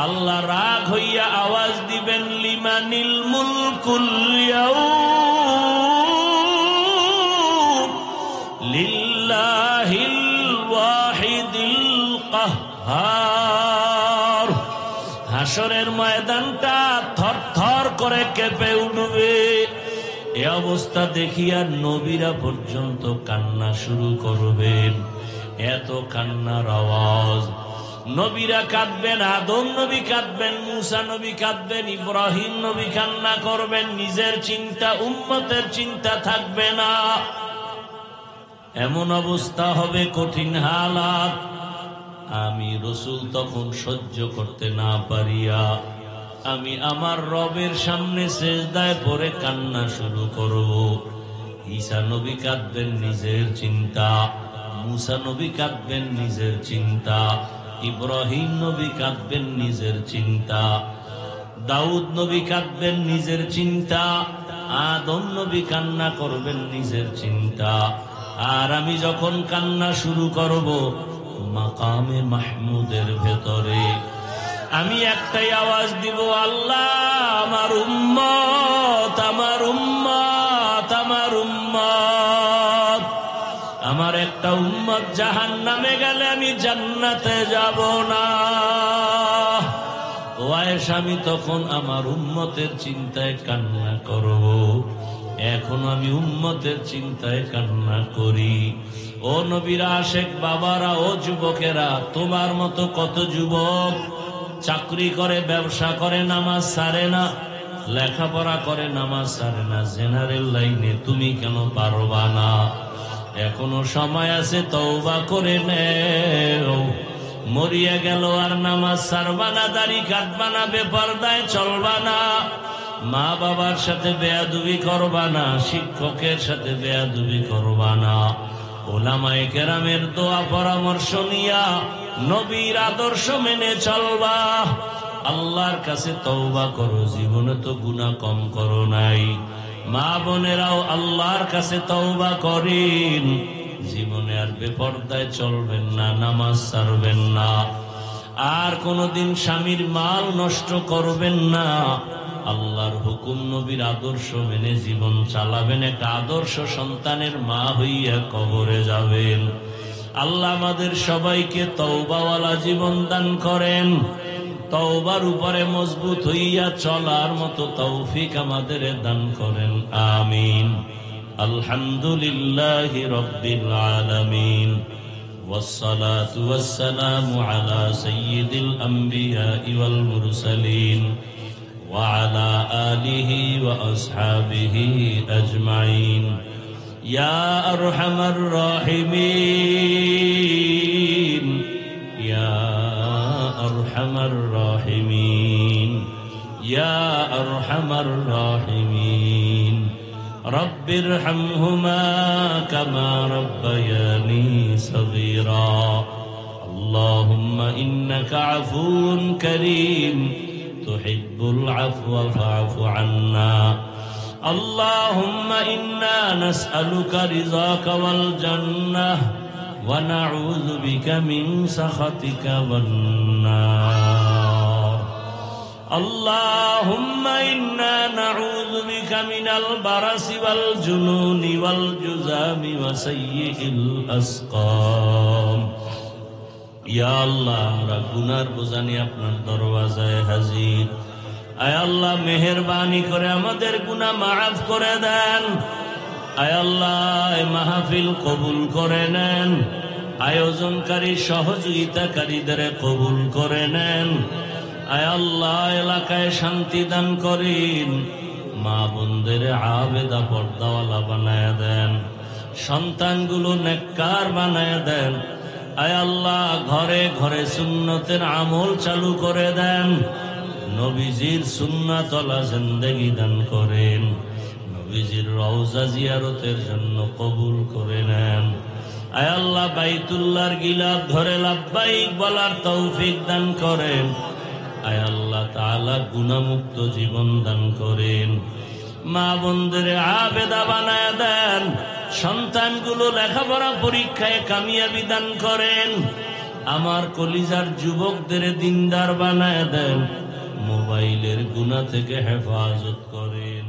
আল্লাহ রাগ হইয়া আওয়াজ দিবেন, লিমানিল মুলকুল ইয়াউম লিল্লাহিল ওয়াহিদিল কাহ্হার। হাসরের ময়দানটা থর থর করে কেঁপে উঠবে। এ অবস্থা দেখিয়া নবীরা পর্যন্ত কান্না শুরু করবেন। এত কান্নার আওয়াজ। নবীরা কাঁদবেন, আদম নবী কাঁদবেন, মুসা নবী কাঁদবেন, ইব্রাহিম নবী কান্না করবেন। নিজের চিন্তা, উম্মতের চিন্তা থাকবে না। এমন অবস্থা হবে, কঠিন হালাত। আমি রাসূল তখন সহ্য করতে না পারিয়া আমি আমার রবের সামনে সেজদায় পড়ে কান্না শুরু করব। ঈসা নবী কাঁদবেন নিজের চিন্তা, মুসা নবী কাঁদবেন নিজের চিন্তা, ইব্রাহিম নবী কাঁদবেন নিজের চিন্তা, দাউদ নবী কাঁদবেন নিজের চিন্তা, আদম নবী কান্না করবেন নিজের চিন্তা। আর আমি যখন কান্না শুরু করব মাকামে মাহমুদের ভেতরে, আমি একটাই আওয়াজ দিব, আল্লাহ আমার উম্মত, আমার উম্মত, আমার উম্মত। আমার একটা উম্মত জাহান্নামে গেলে আমি জান্নাতে যাব না। ও আয়েশা, আমি তখন আমার উম্মতের চিন্তায় কান্না করব। এখন আমি উম্মতের চিন্তায় কান্না করি। ও নবীর আশেক বাবারা, ও যুবকেরা, তোমার মতো কত যুবক চাকরি করে, ব্যবসা করে, নামাজ ছাড়ে না, লেখাপড়া করে, নামাজ ছাড়ে না, জেনারেল লাইনে, তুমি কেন পারবা না? এখনো সময় আছে, তওবা করে নেও। মরিয়া গেল আর নামাজ ছাড়বা না, দাড়ি কাটবা না, বেপরদায় চলবা না, মা বাবার সাথে বেয়াদবি করবা না, শিক্ষকের সাথে বেয়াদবি করবা না, ওলামায়ে কেরামের দোয়া পরামর্শ নিয়া নবীর আদর্শ মেনে চলবা। আল্লাহর কাছে তওবা করো, জীবনে তো গুনাহ কম করো নাই। মা বোনেরাও আল্লাহর কাছে তওবা করেন, জীবনে আর বেপরদায় চলবেন না, নামাজ ছাড়বেন না, আর কোনদিন স্বামীর মাল নষ্ট করবেন না, আল্লাহর হুকুম নবীর আদর্শ মেনে জীবন চালাবেন, একটা আদর্শ সন্তানের মা হইয়া কবরে যাবেন। আল্লাহ আমাদের সবাইকে তওবাওয়ালা জীবন দান করেন, তওবার উপরে মজবুত হইয়া চলার মতো তৌফিক আমাদের দান করেন, আমিন। আলহামদুলিল্লাহি রাব্বিল আলামিন, ওয়াসসালাতু ওয়াসসালামু আলা সাইয়্যিদিল আমবিয়া ওয়াল মুরসালিন ওয়া আলা আলিহি ওয়া আসহাবিহি আজমাইন। ইয়া আরহামার রাহিমিন, ইয়া আরহামার রাহিমিন, ইয়া আরহামার রাহিমিন। রব্বিরহামহুমা কামা রব্বায়ানি সগীরা। আল্লাহুম্মা ইন্নাকা আফুউন কারীম তুহিব্বুল আফওয়া ফা'ফু আন্না। আল্লাহুম্মা ইন্না নাসআলুকা রিযাকা ওয়াল জান্নাহ ওয়া নাউযু বিকা মিন সাখাতিকা ওয়ান নার। আল্লাহুম্মা ইন্না নাউযু বিকা মিনাল বারাসি ওয়াল জুনুনি ওয়াল জুযামি ওয়া সাইয়্যিল আসকাম। ইয়া আল্লাহ, আমরা গুনার বোঝা নিয়ে আপনার দরওয়াজায় হাজির। আয় আল্লাহ, মেহেরবানি করে আমাদের গুনাহ মাফ করে দেন। আয় আল্লাহ, এই মাহফিল কবুল করে নেন, আয়োজনকারী সহযোগিতাকারীদের কবুল করে নেন। আয় আল্লাহ, এলাকায় শান্তি দান করেন, মা বোনদের আবেদা পর্দাওয়ালা বানায় দেন, সন্তানগুলো নেককার বানায় দেন। আয় আল্লাহ, ঘরে ঘরে সুন্নতের আমল চালু করে দেন, নবীজির সুন্নাতওয়ালা জিন্দেগি দান করেন, নবীজির রওজা জিয়ারতের জন্য কবুল করে নেন। আয় আল্লাহ, বাইতুল্লাহর গিলাফ ধরে লাব্বাইক বলার তৌফিক দান করেন। আয় আল্লাহ তাআলা গুনাহমুক্ত জীবন দান করেন, মা বোনদের আবেদা বানায় দেন, সন্তানগুলো লেখাপড়া পরীক্ষায় কামিয়াবি দান করেন। আমার কলিজার যুবকদের দিনদার বানায় দেন, মোবাইলের গুনাহ থেকে হেফাজত করেন।